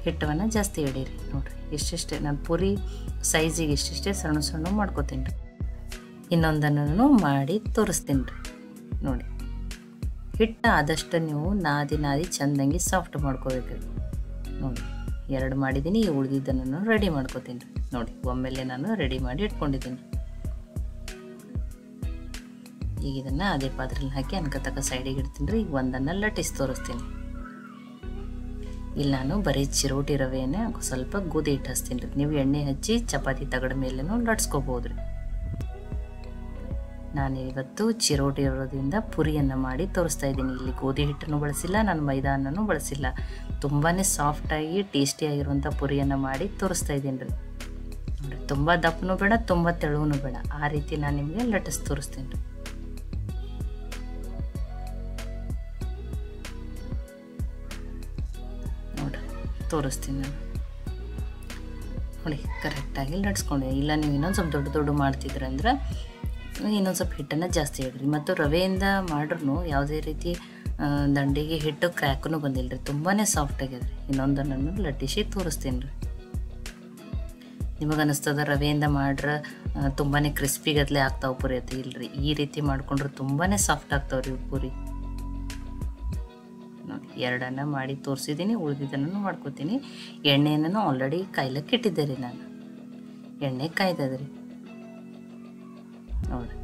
ಹಿಟ್ಟವನ್ನು ಜಾಸ್ತಿ ಹಿಡೀರಿ. ನೋಡಿರಿ ಇಷ್ಟಿಷ್ಟೇ ನಾನು ಪೂರಿ ಸೈಜಿಗೆ ಇಷ್ಟಿಷ್ಟೇ ಸಣ್ಣ ಸಣ್ಣ ಮಾಡ್ಕೋತೀನಿ ರೀ. ಇನ್ನೊಂದನ್ನು ಮಾಡಿ ತೋರಿಸ್ತೀನಿ ರೀ. ನೋಡಿ ಹಿಟ್ಟು ಆದಷ್ಟು ನೀವು ನಾದಿ ಚೆಂದಂಗೆ ಸಾಫ್ಟ್ ಮಾಡ್ಕೋಬೇಕು ರೀ. ನೋಡಿ 2 ಮಾಡಿದ್ದೀನಿ, ಈ ಉಳಿದಿದ್ದನ್ನು ರೆಡಿ ಮಾಡ್ಕೋತೀನಿ ರೀ. ನೋಡಿ ಒಮ್ಮೆಲೆ ನಾನು ರೆಡಿ ಮಾಡಿ ಇಟ್ಕೊಂಡಿದ್ದೀನಿ. ಈಗ ಇದನ್ನು ಅದೇ ಪಾತ್ರೆಯಲ್ಲಿ ಹಾಕಿ ಅನ್ಕತಕ್ಕ ಸೈಡಿಗೆ ಇಡ್ತೀನಿ ರೀ. ಈಗ ಒಂದನ್ನು ಲಟ್ಟಿಸಿ ತೋರಿಸ್ತೀನಿ. ಇಲ್ಲಿ ನಾನು ಬರೀ ಚಿರೋಟಿ ರವೆಯನ್ನೇ ಸ್ವಲ್ಪ ಗೋಧಿ ಹಿಟ್ಟು ಹಚ್ತೀನಿ ರೀ. ನೀವು ಎಣ್ಣೆ ಹಚ್ಚಿ ಚಪಾತಿ ತಗಡ ಮೇಲೇನೂ ಲಟ್ಸ್ಕೋಬೋದು ರೀ. ನಾನು ಇವತ್ತು ಚಿರೋಟಿ ರವೆಯಿಂದ ಪುರಿಯನ್ನು ಮಾಡಿ ತೋರಿಸ್ತಾ ಇದ್ದೀನಿ. ಇಲ್ಲಿ ಗೋಧಿ ಹಿಟ್ಟನ್ನು ಬಳಸಿಲ್ಲ, ನಾನು ಮೈದಾ ಅನ್ನನೂ ಬಳಸಿಲ್ಲ. ತುಂಬಾ ಸಾಫ್ಟಾಗಿ ಟೇಸ್ಟಿಯಾಗಿರುವಂಥ ಪುರಿಯನ್ನು ಮಾಡಿ ತೋರಿಸ್ತಾ ಇದ್ದೀನಿ ರೀ. ನೋಡಿ ತುಂಬ ದಪ್ಪನೂ ಬೇಡ, ತುಂಬ ತೆಳುವೂ ಬೇಡ, ಆ ರೀತಿ ನಾನು ನಿಮಗೆ ಲಟ್ಟಿಸಿ ತೋರಿಸ್ತೀನಿ ರೀ. ತೋರಿಸ್ತೀನಿ ನಾನು. ನೋಡಿ ಕರೆಕ್ಟಾಗಿ ಲಟ್ಸ್ಕೊಂಡೆ. ಇಲ್ಲ ನೀವು ಇನ್ನೊಂದು ಸ್ವಲ್ಪ ದೊಡ್ಡ ಮಾಡ್ತಿದ್ರೆ ಅಂದ್ರೆ ಇನ್ನೊಂದು ಸ್ವಲ್ಪ ಹಿಟ್ಟನ್ನು ಜಾಸ್ತಿ ಇಡ್ರಿ. ಮತ್ತು ರವೆಯಿಂದ ಮಾಡ್ರೂ ಯಾವುದೇ ರೀತಿ ದಂಡಿಗೆ ಹಿಟ್ಟು ಕ್ರ್ಯಾಕೂ ಬಂದಿಲ್ಲ ರೀ. ತುಂಬಾ ಸಾಫ್ಟ್ ಆಗ್ಯದ ರೀ. ಇನ್ನೊಂದನ್ನು ಲಟ್ಟಿಸಿ ತೋರಿಸ್ತೀನಿ ರೀ. ನಿಮಗೆ ಅನ್ನಿಸ್ತದ ರವೆಯಿಂದ ಮಾಡ್ರೆ ತುಂಬಾ ಕ್ರಿಸ್ಪಿಗತ್ಲೆ ಆಗ್ತಾವೆ ಪುರಿ ಅಂತ. ಇಲ್ಲರಿ, ಈ ರೀತಿ ಮಾಡ್ಕೊಂಡ್ರೆ ತುಂಬಾ ಸಾಫ್ಟ್ ಆಗ್ತಾವೆ ರೀ ಪುರಿ. ನೋಡಿ 2 ಮಾಡಿ ತೋರಿಸಿದ್ದೀನಿ, ಉಳಿದಿದ್ದನ್ನು ಮಾಡ್ಕೋತೀನಿ. ಎಣ್ಣೆಯನ್ನು ಆಲ್ರೆಡಿ ಕಾಯ್ಲಕ್ಕೆ ಇಟ್ಟಿದ್ದೆ ರೀ ನಾನು. ಎಣ್ಣೆ ಕಾಯ್ದದ್ರಿ. ನೋಡಿ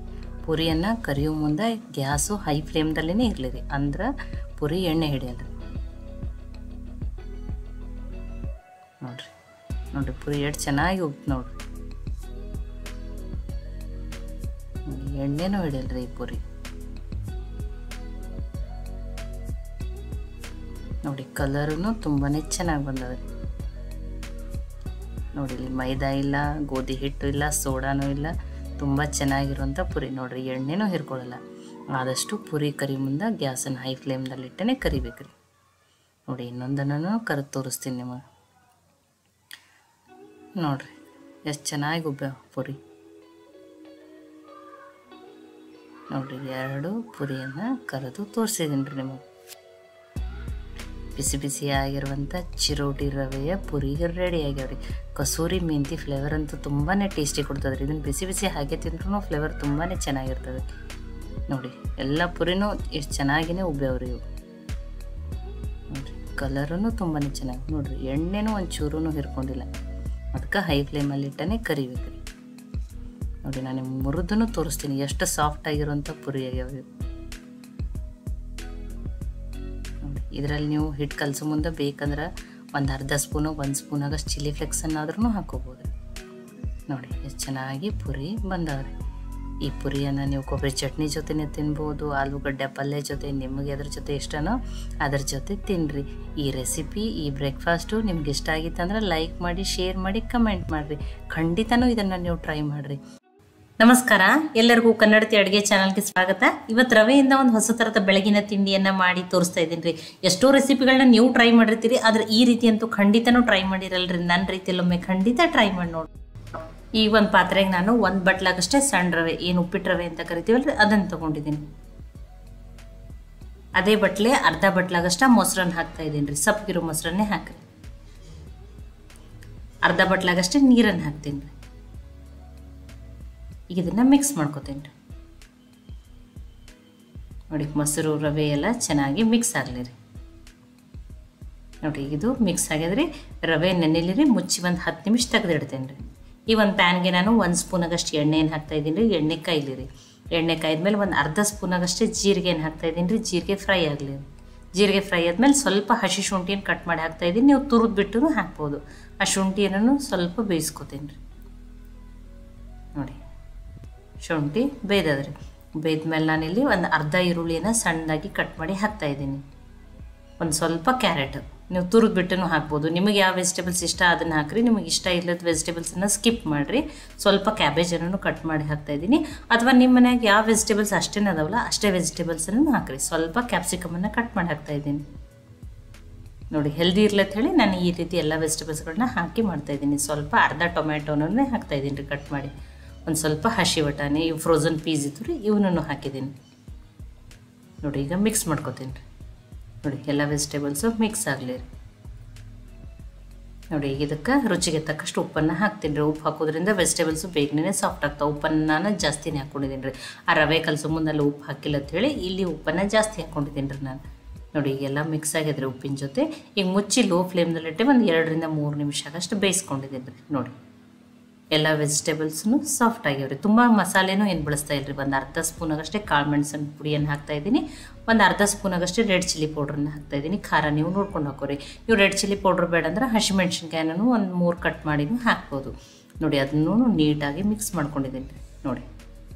ಪುರಿಯನ್ನು ಕರಿಯೋ ಮುಂದೆ ಗ್ಯಾಸು ಹೈ ಫ್ಲೇಮ್ದಲ್ಲೇ ಇರಲಿ ರೀ, ಅಂದ್ರೆ ಪುರಿ ಎಣ್ಣೆ ಹಿಡಿಯಲ್ಲ ರೀ. ನೋಡಿರಿ ಪುರಿ ಎಷ್ಟು ಚೆನ್ನಾಗಿ ಉಪ್ಪು ನೋಡಿರಿ. ಎಣ್ಣೆನೂ ಹಿಡಿಯಲ್ಲ ರೀ ಈ ಪುರಿ. ನೋಡಿ ಕಲರೂ ತುಂಬಾ ಚೆನ್ನಾಗಿ ಬಂದದ. ನೋಡಿ ಇಲ್ಲಿ ಮೈದಾ ಇಲ್ಲ, ಗೋಧಿ ಹಿಟ್ಟು ಇಲ್ಲ, ಸೋಡಾನೂ ಇಲ್ಲ, ತುಂಬ ಚೆನ್ನಾಗಿರುವಂಥ ಪುರಿ. ನೋಡಿರಿ ಎಣ್ಣೆನೂ ಹಿರ್ಕೊಳ್ಳಲ್ಲ. ಆದಷ್ಟು ಪುರಿ ಕರಿ ಮುಂದೆ ಗ್ಯಾಸನ್ನು ಹೈ ಫ್ಲೇಮ್ದಲ್ಲಿಟ್ಟೇ ಕರಿಬೇಕ್ರಿ. ನೋಡಿ ಇನ್ನೊಂದನ್ನು ಕರೆದು ತೋರಿಸ್ತೀನಿ ನಿಮಗೆ. ನೋಡಿರಿ ಎಷ್ಟು ಚೆನ್ನಾಗಿ ಉಬ್ಬ ಪುರಿ. ನೋಡಿರಿ 2 ಪುರಿಯನ್ನು ಕರೆದು ತೋರಿಸಿದ್ದೀನಿ ರೀ ನಿಮಗೆ. ಬಿಸಿ ಬಿಸಿಯಾಗಿರುವಂಥ ಚಿರೋಟಿ ರವೆಯ ಪುರಿ ರೆಡಿ ಆಗ್ಯಾವ್ರಿ. ಕಸೂರಿ ಮೆಂತಿ ಫ್ಲೇವರ್ ಅಂತೂ ತುಂಬಾ ಟೇಸ್ಟಿ ಕೊಡ್ತದೆ ರೀ. ಇದನ್ನು ಬಿಸಿ ಬಿಸಿ ಹಾಗೆ ತಿಂದ್ರೂ ಫ್ಲೇವರ್ ತುಂಬಾ ಚೆನ್ನಾಗಿರ್ತದೆ. ನೋಡಿ ಎಲ್ಲ ಪುರಿನೂ ಎಷ್ಟು ಚೆನ್ನಾಗಿಯೇ ಉಬ್ಬ್ಯಾವ್ರಿ ಇವು. ನೋಡಿರಿ ಕಲರೂ ತುಂಬಾ ಚೆನ್ನಾಗಿ. ನೋಡಿರಿ ಎಣ್ಣೆನೂ ಒಂಚೂರೂ ಹಿರ್ಕೊಂಡಿಲ್ಲ. ಅದಕ್ಕೆ ಹೈ ಫ್ಲೇಮಲ್ಲಿ ಇಟ್ಟೇ ಕರಿಬೇಕು ರೀ. ನೋಡಿ ನಾನು ನಿಮ್ಗೆ ಮುರಿದೂ ತೋರಿಸ್ತೀನಿ ಎಷ್ಟು ಸಾಫ್ಟ್ ಆಗಿರುವಂಥ ಪುರಿ ಆಗ್ಯಾವ. ಇದರಲ್ಲಿ ನೀವು ಹಿಟ್ಟು ಕಲಸೋ ಮುಂದೆ ಬೇಕಂದ್ರೆ ಒಂದು ಅರ್ಧ ಸ್ಪೂನು 1 ಸ್ಪೂನಾಗಷ್ಟು ಚಿಲ್ಲಿ ಫ್ಲೆಕ್ಸನ್ನಾದ್ರೂ ಹಾಕೋಬೋದು. ನೋಡಿ ಎಷ್ಟು ಚೆನ್ನಾಗಿ ಪುರಿ ಬಂದವ್ರಿ. ಈ ಪುರಿಯನ್ನು ನೀವು ಕೊಬ್ಬರಿ ಚಟ್ನಿ ಜೊತೆನೇ ತಿನ್ಬೋದು, ಆಲೂಗಡ್ಡೆ ಪಲ್ಯ ಜೊತೆ, ನಿಮಗೆ ಅದ್ರ ಜೊತೆ ಇಷ್ಟನೋ ಅದ್ರ ಜೊತೆ ತಿನ್ನಿರಿ. ಈ ರೆಸಿಪಿ, ಈ ಬ್ರೇಕ್ಫಾಸ್ಟು ನಿಮ್ಗೆ ಇಷ್ಟ ಆಗಿತ್ತಂದ್ರೆ ಲೈಕ್ ಮಾಡಿ, ಶೇರ್ ಮಾಡಿ, ಕಮೆಂಟ್ ಮಾಡಿರಿ. ಖಂಡಿತನೂ ಇದನ್ನು ನೀವು ಟ್ರೈ ಮಾಡಿರಿ. ನಮಸ್ಕಾರ, ಎಲ್ಲರಿಗೂ ಕನ್ನಡತಿ ಅಡುಗೆ ಚಾನಲ್ಗೆ ಸ್ವಾಗತ. ಇವತ್ತು ರವೆಯಿಂದ ಒಂದು ಹೊಸ ಥರದ ಬೆಳಗಿನ ತಿಂಡಿಯನ್ನು ಮಾಡಿ ತೋರಿಸ್ತಾ ಇದ್ದೀನಿ ರೀ. ಎಷ್ಟೋ ರೆಸಿಪಿಗಳನ್ನ ನೀವು ಟ್ರೈ ಮಾಡಿರ್ತೀರಿ, ಆದರೆ ಈ ರೀತಿ ಅಂತೂ ಖಂಡಿತನೂ ಟ್ರೈ ಮಾಡಿರಲ್ರಿ. ನನ್ನ ರೀತಿಯಲ್ಲೊಮ್ಮೆ ಖಂಡಿತ ಟ್ರೈ ಮಾಡಿ ನೋಡಿ. ಈಗ ಒಂದು ಪಾತ್ರೆಗೆ ನಾನು ಒಂದು ಬಟ್ಲಾಗಷ್ಟೇ ಸಣ್ಣ ರವೆ, ಏನು ಉಪ್ಪಿಟ್ಟು ರವೆ ಅಂತ ಕರಿತೀವಲ್ರಿ, ಅದನ್ನು ತೊಗೊಂಡಿದ್ದೀನಿ. ಅದೇ ಬಟ್ಲೆ ಅರ್ಧ ಬಟ್ಲಾಗಷ್ಟ ಮೊಸರನ್ನ ಹಾಕ್ತಾ ಇದ್ದೀನಿ ರೀ. ಸಪ್ಪಗಿರೋ ಮೊಸರನ್ನೇ ಹಾಕ್ರಿ. ಅರ್ಧ ಬಟ್ಲಾಗಷ್ಟೇ ನೀರನ್ನು ಹಾಕ್ತೀನಿ ರೀ. ಈಗ ಇದನ್ನು ಮಿಕ್ಸ್ ಮಾಡ್ಕೊತೀನಿ ರೀ. ನೋಡಿ, ಮೊಸರು ರವೆ ಎಲ್ಲ ಚೆನ್ನಾಗಿ ಮಿಕ್ಸ್ ಆಗಲಿ ರೀ. ನೋಡಿ, ಇದು ಮಿಕ್ಸ್ ಆಗ್ಯದ್ರಿ. ರವೆ ನೆನೆಲಿ ರೀ. ಮುಚ್ಚಿ ಒಂದು 10 ನಿಮಿಷ ತೆಗೆದಿಡ್ತೇನೆ ರೀ. ಈ ಒಂದು ಪ್ಯಾನ್ಗೆ ನಾನು 1 ಸ್ಪೂನಾಗಷ್ಟು ಎಣ್ಣೆಯನ್ನು ಹಾಕ್ತಾಯಿದ್ದೀನಿ ರೀ. ಎಣ್ಣೆ ಕಾಯ್ಲಿ ರೀ. ಎಣ್ಣೆ ಕಾಯ್ದ್ಮೇಲೆ ಒಂದು ಅರ್ಧ ಸ್ಪೂನಾಗಷ್ಟೇ ಜೀರಿಗೆಯನ್ನು ಹಾಕ್ತಾಯಿದ್ದೀನಿ ರೀ. ಜೀರಿಗೆ ಫ್ರೈ ಆಗಲಿ ರೀ. ಜೀರಿಗೆ ಫ್ರೈ ಆದಮೇಲೆ ಸ್ವಲ್ಪ ಹಸಿ ಶುಂಠಿಯನ್ನು ಕಟ್ ಮಾಡಿ ಹಾಕ್ತಾಯಿದ್ದೀನಿ. ನೀವು ತುರಿದ್ಬಿಟ್ಟು ಹಾಕ್ಬೋದು. ಆ ಶುಂಠಿಯನ್ನು ಸ್ವಲ್ಪ ಬೇಯಿಸ್ಕೊತೀನಿ ರೀ. ನೋಡಿ, ಶುಂಠಿ ಬೇಯ್ದದ್ರಿ. ಬೇಯ್ದ್ಮೇಲೆ ನಾನಿಲ್ಲಿ ಒಂದು ಅರ್ಧ ಈರುಳ್ಳಿಯನ್ನು ಸಣ್ಣದಾಗಿ ಕಟ್ ಮಾಡಿ ಹಾಕ್ತಾಯಿದ್ದೀನಿ. ಒಂದು ಸ್ವಲ್ಪ ಕ್ಯಾರೆಟ್ ನೀವು ತುರಿದ್ಬಿಟ್ಟು ಹಾಕ್ಬೋದು. ನಿಮಗೆ ಯಾವ ವೆಜಿಟೇಬಲ್ಸ್ ಇಷ್ಟ ಅದನ್ನು ಹಾಕಿರಿ. ನಿಮಗೆ ಇಷ್ಟ ಇಲ್ಲದ ವೆಜಿಟೇಬಲ್ಸನ್ನು ಸ್ಕಿಪ್ ಮಾಡಿರಿ. ಸ್ವಲ್ಪ ಕ್ಯಾಬೇಜನ್ನು ಕಟ್ ಮಾಡಿ ಹಾಕ್ತಾಯಿದ್ದೀನಿ. ಅಥವಾ ನಿಮ್ಮ ಮನ್ಯಾಗ ಯಾವ ವೆಜಿಟೇಬಲ್ಸ್ ಅಷ್ಟೇನು ಅದಾವಲ್ಲ ಅಷ್ಟೇ ವೆಜಿಟೇಬಲ್ಸನ್ನು ಹಾಕಿರಿ. ಸ್ವಲ್ಪ ಕ್ಯಾಪ್ಸಿಕಮನ್ನು ಕಟ್ ಮಾಡಿ ಹಾಕ್ತಾಯಿದ್ದೀನಿ. ನೋಡಿ, ಹೆಲ್ದಿ ಇರ್ಲತ್ತ ಹೇಳಿ ನಾನು ಈ ರೀತಿ ಎಲ್ಲ ವೆಜಿಟೇಬಲ್ಸ್ಗಳನ್ನ ಹಾಕಿ ಮಾಡ್ತಾಯಿದ್ದೀನಿ. ಸ್ವಲ್ಪ ಅರ್ಧ ಟೊಮ್ಯಾಟೋನೇ ಹಾಕ್ತಾಯಿದ್ದೀನಿ ರೀ ಕಟ್ ಮಾಡಿ. ಒಂದು ಸ್ವಲ್ಪ ಹಸಿ ಬಟಾಣಿ, ಇವು ಫ್ರೋಝನ್ ಪೀಸ್ ಇದ್ದು ರೀ, ಇವನನ್ನು ಹಾಕಿದ್ದೀನಿ. ನೋಡಿ, ಈಗ ಮಿಕ್ಸ್ ಮಾಡ್ಕೊತೀನಿ ರೀ. ನೋಡಿ, ಎಲ್ಲ ವೆಜಿಟೇಬಲ್ಸು ಮಿಕ್ಸ್ ಆಗಲಿ ರೀ. ನೋಡಿ, ಈಗ ಇದಕ್ಕೆ ರುಚಿಗೆ ತಕ್ಕಷ್ಟು ಉಪ್ಪನ್ನು ಹಾಕ್ತೀನಿ ರೀ. ಉಪ್ಪು ಹಾಕೋದ್ರಿಂದ ವೆಜಿಟೇಬಲ್ಸು ಬೇಗನೆ ಸಾಫ್ಟ್ ಆಗ್ತಾವೆ. ಉಪ್ಪನ್ನು ನಾನು ಜಾಸ್ತಿನೇ ಹಾಕ್ಕೊಂಡಿದ್ದೀನಿ ರೀ. ಆ ರವೆ ಕಲಸೋ ಮುಂದಲ್ಲಿ ಉಪ್ಪು ಹಾಕಿಲ್ಲ ಅಂತ ಹೇಳಿ ಇಲ್ಲಿ ಉಪ್ಪನ್ನು ಜಾಸ್ತಿ ಹಾಕ್ಕೊಂಡಿದ್ದೀನಿ ರೀ ನಾನು. ನೋಡಿ, ಈಗೆಲ್ಲ ಮಿಕ್ಸ್ ಆಗಿದ್ರಿ ಉಪ್ಪಿನ ಜೊತೆ. ಈಗ ಮುಚ್ಚಿ ಲೋ ಫ್ಲೇಮ್ದಲ್ಲಿಟ್ಟೆ ಒಂದು 2 ರಿಂದ 3 ನಿಮಿಷ ಆಗಷ್ಟು ಬೇಯಿಸ್ಕೊಂಡಿದ್ದೀನಿ ರೀ. ನೋಡಿ, ಎಲ್ಲ ವೆಜಿಟೇಬಲ್ಸ್ನು ಸಾಫ್ಟ್ ಆಗ್ಯಾವ್ರಿ. ತುಂಬ ಮಸಾಲೆನೂ ಏನು ಬಳಸ್ತಾ ಇಲ್ಲರಿ. ಒಂದು ಅರ್ಧ ಸ್ಪೂನಾಗಷ್ಟೇ ಕಾಳು ಮೆಣಸಿನ ಪುಡಿಯನ್ನು ಹಾಕ್ತಾಯಿದ್ದೀನಿ. ಒಂದು ಅರ್ಧ ಸ್ಪೂನಾಗಷ್ಟೇ ರೆಡ್ ಚಿಲ್ಲಿ ಪೌಡ್ರನ್ನ ಹಾಕ್ತಾಯಿದ್ದೀನಿ. ಖಾರ ನೀವು ನೋಡ್ಕೊಂಡು ಹಾಕೋರಿ. ನೀವು ರೆಡ್ ಚಿಲ್ಲಿ ಪೌಡ್ರ್ ಬೇಡ ಅಂದ್ರೆ ಹಸಿಮೆಣ್ಸಿನ್ಕಾಯಿನೂ ಒಂದು 3 ಕಟ್ ಮಾಡಿನೂ ಹಾಕ್ಬೋದು. ನೋಡಿ, ಅದನ್ನು ನೀಟಾಗಿ ಮಿಕ್ಸ್ ಮಾಡ್ಕೊಂಡಿದ್ದೀನಿ ರೀ. ನೋಡಿ,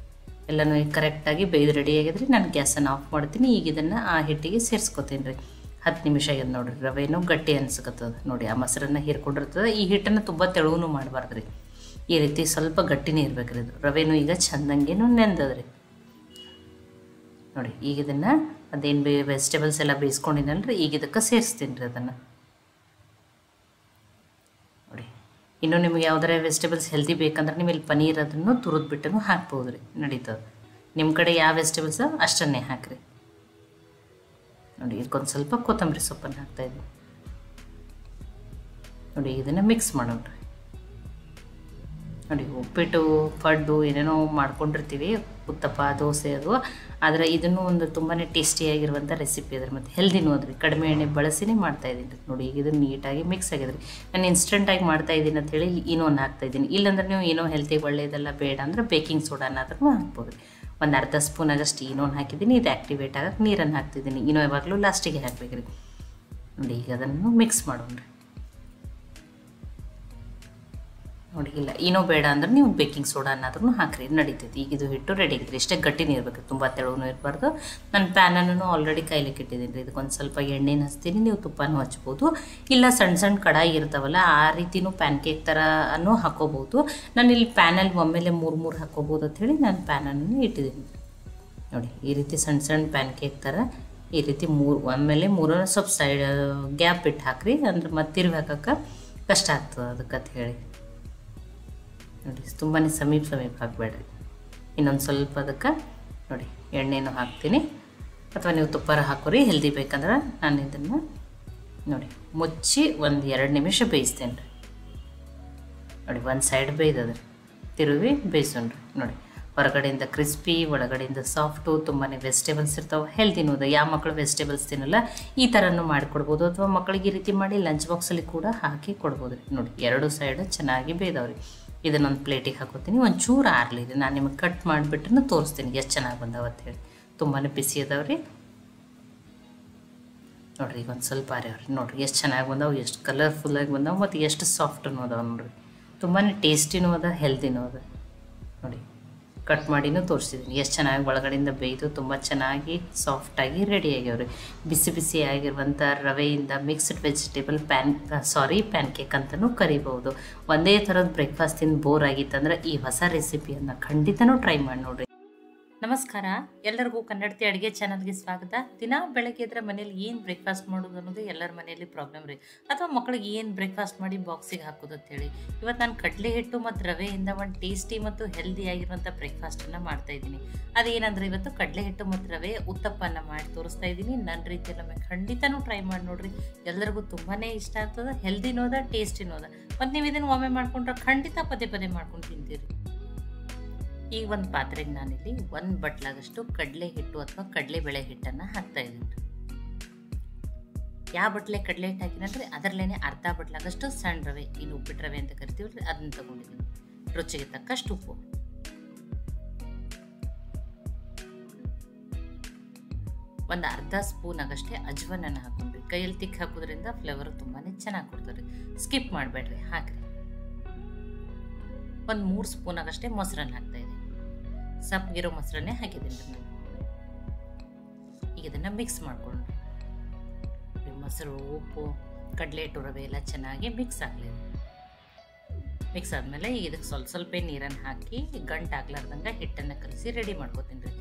ಎಲ್ಲನೂ ಕರೆಕ್ಟಾಗಿ ಬೇಯ್ದು ರೆಡಿ ಆಗಿದ್ರಿ. ನಾನು ಗ್ಯಾಸನ್ನು ಆಫ್ ಮಾಡ್ತೀನಿ. ಈಗ ಇದನ್ನು ಆ ಹಿಟ್ಟಿಗೆ ಸೇರಿಸ್ಕೊತೀನಿ ರೀ. 10 ನಿಮಿಷ ಆಗಿದೆ ನೋಡಿರಿ. ರವೆನೂ ಗಟ್ಟಿ ಅನ್ಸಕತ್ತದ. ನೋಡಿ, ಆ ಮೊಸರನ್ನು ಹೀರ್ಕೊಂಡಿರ್ತದೆ. ಈ ಹಿಟ್ಟನ್ನು ತುಂಬ ತೆಳುವೂ ಮಾಡಬಾರ್ದು ರೀ. ಈ ರೀತಿ ಸ್ವಲ್ಪ ಗಟ್ಟಿನೇ ಇರ್ಬೇಕ್ರಿ. ಇದು ರವೆನೂ ಈಗ ಚಂದಂಗೇನು ನೆಂದದ್ರಿ. ನೋಡಿ, ಈಗ ಇದನ್ನು ಅದೇನು ವೆಜಿಟೇಬಲ್ಸ್ ಎಲ್ಲ ಬೇಯಿಸ್ಕೊಂಡಿನಲ್ರಿ, ಈಗ ಇದಕ್ಕೆ ಸೇರಿಸ್ತೀನಿ ರೀ ಅದನ್ನು. ನೋಡಿ, ಇನ್ನೂ ನಿಮ್ಗೆ ಯಾವ್ದಾರ ವೆಜಿಟೇಬಲ್ಸ್ ಹೆಲ್ದಿ ಬೇಕಂದ್ರೆ ನೀವು ಇಲ್ಲಿ ಪನೀರ್ ಅದನ್ನು ತುರಿದ್ಬಿಟ್ಟು ಹಾಕ್ಬೋದು ರೀ, ನಡೀತದೆ. ನಿಮ್ಮ ಕಡೆ ಯಾವ ವೆಜಿಟೇಬಲ್ಸ್ ಅಷ್ಟನ್ನೇ ಹಾಕಿರಿ. ನೋಡಿ, ಇದಕ್ಕೊಂದು ಸ್ವಲ್ಪ ಕೊತ್ತಂಬರಿ ಸೊಪ್ಪನ್ನು ಹಾಕ್ತಾಯಿದ್ವಿ. ನೋಡಿ, ಇದನ್ನು ಮಿಕ್ಸ್ ಮಾಡೋಣ ರೀ. ನೋಡಿ, ಉಪ್ಪಿಟ್ಟು ಪಡ್ಡು ಏನೇನೋ ಮಾಡ್ಕೊಂಡಿರ್ತೀವಿ, ಉತ್ತಪ್ಪ ದೋಸೆ ಅದು. ಆದರೆ ಇದನ್ನು ಒಂದು ತುಂಬಾ ಟೇಸ್ಟಿಯಾಗಿರುವಂಥ ರೆಸಿಪಿ ಅದ್ರ ಮತ್ತು ಹೆಲ್ದಿನೂ ಅದ್ರಿ. ಕಡಿಮೆ ಎಣ್ಣೆ ಬಳಸಿನೇ ಮಾಡ್ತಾಯಿದ್ದೀನಿ ರೀ. ನೋಡಿ, ಈಗ ಇದನ್ನು ನೀಟಾಗಿ ಮಿಕ್ಸ್ ಆಗಿದ್ರಿ. ನಾನು ಇನ್ಸ್ಟೆಂಟಾಗಿ ಮಾಡ್ತಾಯಿದ್ದೀನಿ ಅಂತೇಳಿ ಇನೋವನ್ನು ಹಾಕ್ತಾಯಿದ್ದೀನಿ. ಇಲ್ಲಾಂದ್ರೆ ನೀವು ಏನೋ ಹೆಲ್ತಿಗೆ ಒಳ್ಳೆಯದೆಲ್ಲ ಬೇಡ ಅಂದರೆ ಬೇಕಿಂಗ್ ಸೋಡಾನಾದ್ರೂ ಹಾಕ್ಬೋದು. ಒಂದು ಅರ್ಧ ಸ್ಪೂನಾಗಷ್ಟು ಇನೋನ್ ಹಾಕಿದ್ದೀನಿ. ಇದು ಆ್ಯಕ್ಟಿವೇಟ್ ಆಗಕ್ಕೆ ನೀರನ್ನು ಹಾಕ್ತಿದ್ದೀನಿ. ಇನೋ ಯಾವಾಗಲೂ ಲಾಸ್ಟಿಗೆ ಹಾಕ್ಬೇಕ್ರಿ. ನೋಡಿ, ಈಗ ಅದನ್ನು ಮಿಕ್ಸ್ ಮಾಡೋಣ ರೀ. ನೋಡಿ, ಇಲ್ಲ ಏನೋ ಬೇಡ ಅಂದ್ರೆ ನೀವು ಬೇಕಿಂಗ್ ಸೋಡಾನಾದ್ರೂ ಹಾಕ್ರಿ, ನಡೀತೈತಿ. ಈಗ ಇದು ಹಿಟ್ಟು ರೆಡಿ ಆಗಿದ್ರಿ. ಇಷ್ಟೇ ಗಟ್ಟಿನೇ ಇರಬೇಕು, ತುಂಬ ತೆಳುವೂ ಇರಬಾರ್ದು. ನಾನು ಪ್ಯಾನನ್ನು ಆಲ್ರೆಡಿ ಕೈಲಿಕ್ಕೆ ಇಟ್ಟಿದ್ದೀನಿ ರೀ. ಇದಕ್ಕೊಂದು ಸ್ವಲ್ಪ ಎಣ್ಣೆನ ಹಚ್ತೀನಿ. ನೀವು ತುಪ್ಪನೂ ಹಚ್ಬೋದು. ಇಲ್ಲ ಸಣ್ಣ ಸಣ್ಣ ಕಡಾಯಿ ಇರ್ತಾವಲ್ಲ ಆ ರೀತಿಯೂ ಪ್ಯಾನ್ ಕೇಕ್ ಥರನೂ ಹಾಕೋಬೋದು. ನಾನು ಇಲ್ಲಿ ಪ್ಯಾನಲ್ಲಿ ಒಮ್ಮೆಲೆ 3 ಹಾಕೋಬೋದು ಅಂಥೇಳಿ ನಾನು ಪ್ಯಾನನ್ನು ಇಟ್ಟಿದ್ದೀನಿ. ನೋಡಿ, ಈ ರೀತಿ ಸಣ್ಣ ಸಣ್ಣ ಪ್ಯಾನ್ ಕೇಕ್ ಥರ ಈ ರೀತಿ ಒಮ್ಮೆಲೆ 3 ಸ್ವಲ್ಪ ಸೈಡ್ ಗ್ಯಾಪ್ ಇಟ್ಟು ಹಾಕ್ರಿ. ಅಂದ್ರೆ ಮತ್ತೆ ತಿರುವಿ ಹಾಕೋಕ್ಕೆ ಕಷ್ಟ ಆಗ್ತದೆ ಅದಕ್ಕೆ ಅಂತ ಹೇಳಿ. ನೋಡಿ, ತುಂಬಾ ಸಮೀಪ ಹಾಕಬೇಡ್ರಿ. ಇನ್ನೊಂದು ಸ್ವಲ್ಪ ಅದಕ್ಕೆ ನೋಡಿ ಎಣ್ಣೆನೂ ಹಾಕ್ತೀನಿ. ಅಥವಾ ನೀವು ತುಪ್ಪಾರ ಹಾಕೋರಿ, ಹೆಲ್ದಿ ಬೇಕಂದ್ರೆ. ನಾನು ಇದನ್ನು ನೋಡಿ ಮುಚ್ಚಿ ಒಂದು 2 ನಿಮಿಷ ಬೇಯಿಸ್ತೇನೆ ರೀ. ನೋಡಿ, ಒಂದು ಸೈಡ್ ಬೇಯ್ದದ್ರಿ, ತಿರುವಿ ಬೇಯಿಸೋಣ್ರಿ. ನೋಡಿ, ಹೊರಗಡೆಯಿಂದ ಕ್ರಿಸ್ಪಿ, ಒಳಗಡೆಯಿಂದ ಸಾಫ್ಟು. ತುಂಬಾ ವೆಜಿಟೇಬಲ್ಸ್ ಇರ್ತಾವೆ, ಹೆಲ್ದಿನೂ ಅದ. ಯಾವ ಮಕ್ಕಳು ವೆಜಿಟೇಬಲ್ಸ್ ತಿನ್ನಲ್ಲ ಈ ಥರನೂ ಮಾಡಿಕೊಡ್ಬೋದು. ಅಥವಾ ಮಕ್ಕಳಿಗೆ ಈ ರೀತಿ ಮಾಡಿ ಲಂಚ್ ಬಾಕ್ಸಲ್ಲಿ ಕೂಡ ಹಾಕಿ ಕೊಡ್ಬೋದು ರೀ. ನೋಡಿ, 2 ಸೈಡು ಚೆನ್ನಾಗಿ ಬೇಯ್ದವ್ರಿ. ಇದನ್ನೊಂದು ಪ್ಲೇಟಿಗೆ ಹಾಕೋತೀನಿ. ಒಂಚೂರು ಆರಲಿ ರೀ. ನಾನು ನಿಮಗೆ ಕಟ್ ಮಾಡಿಬಿಟ್ಟು ತೋರಿಸ್ತೀನಿ ಎಷ್ಟು ಚೆನ್ನಾಗಿ ಬಂದಾವ ಅಂಥೇಳಿ. ತುಂಬಾ ಬಿಸಿ ಅದಾವ್ರಿ. ನೋಡಿರಿ, ಈಗ ಒಂದು ಸ್ವಲ್ಪ ಆರ್ಯಾವ್ರಿ. ನೋಡಿರಿ ಎಷ್ಟು ಚೆನ್ನಾಗಿ ಬಂದಾವೆ, ಎಷ್ಟು ಕಲರ್ಫುಲ್ಲಾಗಿ ಬಂದಾವೆ ಮತ್ತು ಎಷ್ಟು ಸಾಫ್ಟೂ ಅದಾವೆ. ನೋಡಿರಿ, ತುಂಬಾ ಟೇಸ್ಟಿನೂ ಅದ, ಹೆಲ್ದಿನೂ ಅದ. ನೋಡಿ, ಕಟ್ ಮಾಡಿನೂ ತೋರಿಸಿದ್ದೀನಿ ಎಷ್ಟು ಚೆನ್ನಾಗಿ ಒಳಗಡೆಯಿಂದ ಬೇಯ್ದು ತುಂಬ ಚೆನ್ನಾಗಿ ಸಾಫ್ಟಾಗಿ ರೆಡಿ ಆಗ್ಯಾವ್ರಿ. ಬಿಸಿ ಬಿಸಿ ಆಗಿರುವಂಥ ರವೆಯಿಂದ ಮಿಕ್ಸ್ಡ್ ವೆಜಿಟೇಬಲ್ ಪ್ಯಾನ್ ಕೇಕ್ ಅಂತಲೂ ಕರಿಬೋದು. ಒಂದೇ ಥರದ ಬ್ರೇಕ್ಫಾಸ್ಟ್ ತಿಂದು ಬೋರ್ ಆಗಿತ್ತಂದ್ರೆ ಈ ಹೊಸ ರೆಸಿಪಿಯನ್ನು ಖಂಡಿತನೂ ಟ್ರೈ ಮಾಡಿ ನೋಡಿರಿ. ನಮಸ್ಕಾರ, ಎಲ್ಲರಿಗೂ ಕನ್ನಡತಿ ಅಡುಗೆ ಚಾನಲ್ಗೆ ಸ್ವಾಗತ. ದಿನ ಬೆಳಗ್ಗೆ ಎದ್ರೆ ಮನೇಲಿ ಏನು ಬ್ರೇಕ್ಫಾಸ್ಟ್ ಮಾಡೋದು ಅನ್ನೋದು ಎಲ್ಲರ ಮನೆಯಲ್ಲಿ ಪ್ರಾಬ್ಲಮ್ ರೀ. ಅಥವಾ ಮಕ್ಕಳಿಗೆ ಏನು ಬ್ರೇಕ್ಫಾಸ್ಟ್ ಮಾಡಿ ಬಾಕ್ಸಿಗೆ ಹಾಕೋದು ಅಂತೇಳಿ ಇವತ್ತು ನಾನು ಕಡಲೆ ಹಿಟ್ಟು ಮತ್ತು ರವೆಯಿಂದ ಒಂದು ಟೇಸ್ಟಿ ಮತ್ತು ಹೆಲ್ದಿ ಆಗಿರುವಂಥ ಬ್ರೇಕ್ಫಾಸ್ಟನ್ನು ಮಾಡ್ತಾ ಇದ್ದೀನಿ. ಅದೇನಂದ್ರೆ ಇವತ್ತು ಕಡಲೆ ಹಿಟ್ಟು ಮತ್ತು ರವೆ ಉತ್ತಪ್ಪನ ಮಾಡಿ ತೋರಿಸ್ತಾ ಇದ್ದೀನಿ. ನನ್ನ ರೀತಿಯಲ್ಲೊಮ್ಮೆ ಖಂಡಿತನೂ ಟ್ರೈ ಮಾಡಿ ನೋಡ್ರಿ. ಎಲ್ಲರಿಗೂ ತುಂಬಾ ಇಷ್ಟ ಆಗ್ತದೆ. ಹೆಲ್ದಿನೂ ಅದ, ಟೇಸ್ಟಿನೂ ಅದ. ಮತ್ತು ನೀವು ಇದನ್ನು ಒಮ್ಮೆ ಮಾಡ್ಕೊಂಡ್ರೆ ಖಂಡಿತ ಪದೇ ಪದೇ ಮಾಡ್ಕೊಂಡು ತಿಂತೀರಿ. ಈಗ ಒಂದು ಪಾತ್ರೆಗೆ ನಾನಿಲ್ಲಿ 1 ಬಟ್ಲಾಗಷ್ಟು ಕಡಲೆ ಹಿಟ್ಟು ಅಥವಾ ಕಡಲೆಬೇಳೆ ಹಿಟ್ಟನ್ನು ಹಾಕ್ತಾ ಇದ್ದೀನಿ. ಯಾವ ಬಟ್ಲೆ ಕಡಲೆ ಹಿಟ್ಟು ಹಾಕಿನಂದ್ರೆ ಅದರಲ್ಲೇನೆ ಅರ್ಧ ಬಟ್ಲಾಗಷ್ಟು ಸಣ್ಣ ರವೆ, ಇನ್ನು ಉಪ್ಪಿಟ್ಟು ರವೆ ಅಂತ ಕರಿತೀವಲ್ರಿ, ಅದನ್ನು ತಗೊಂಡಿದ್ದೀನಿ. ರುಚಿಗೆ ತಕ್ಕಷ್ಟು ಉಪ್ಪು, ಒಂದು ಅರ್ಧ ಸ್ಪೂನ್ ಆಗಷ್ಟೇ ಅಜ್ವನನ್ನು ಹಾಕೊಂಡ್ರಿ. ಕೈಯಲ್ಲಿ ತಿಕ್ಕಿ ಹಾಕೋದ್ರಿಂದ ಫ್ಲೇವರ್ ತುಂಬಾ ಚೆನ್ನಾಗಿ ಕೊಡ್ತಾರೆ. ಸ್ಕಿಪ್ ಮಾಡಬೇಡ್ರಿ, ಹಾಕ್ರಿ. ಒಂದು 3 ಸ್ಪೂನ್ ಆಗಷ್ಟೇ ಮೊಸರನ್ನು ಹಾಕ್ತಾ ಇದ್ದೀನಿ. ಸಪ್ಪಗಿರೋ ಮೊಸರನ್ನೇ ಹಾಕಿದ್ದೀನಿ ನಾನು. ಈಗ ಇದನ್ನು ಮಿಕ್ಸ್ ಮಾಡಿಕೊಂಡು ಮೊಸರು, ಉಪ್ಪು, ಕಡಲೆ ಹಿಟ್ಟು, ರವೆ ಎಲ್ಲ ಚೆನ್ನಾಗಿ ಮಿಕ್ಸ್ ಆಗಲಿ. ಮಿಕ್ಸ್ ಆದಮೇಲೆ ಈಗ ಇದಕ್ಕೆ ಸ್ವಲ್ಪ ನೀರನ್ನು ಹಾಕಿ ಗಂಟು ಆಗ್ಲಾರ್ದಂಗೆ ಹಿಟ್ಟನ್ನು ಕಲಸಿ ರೆಡಿ ಮಾಡ್ಕೊತೀನಿ ರೀ.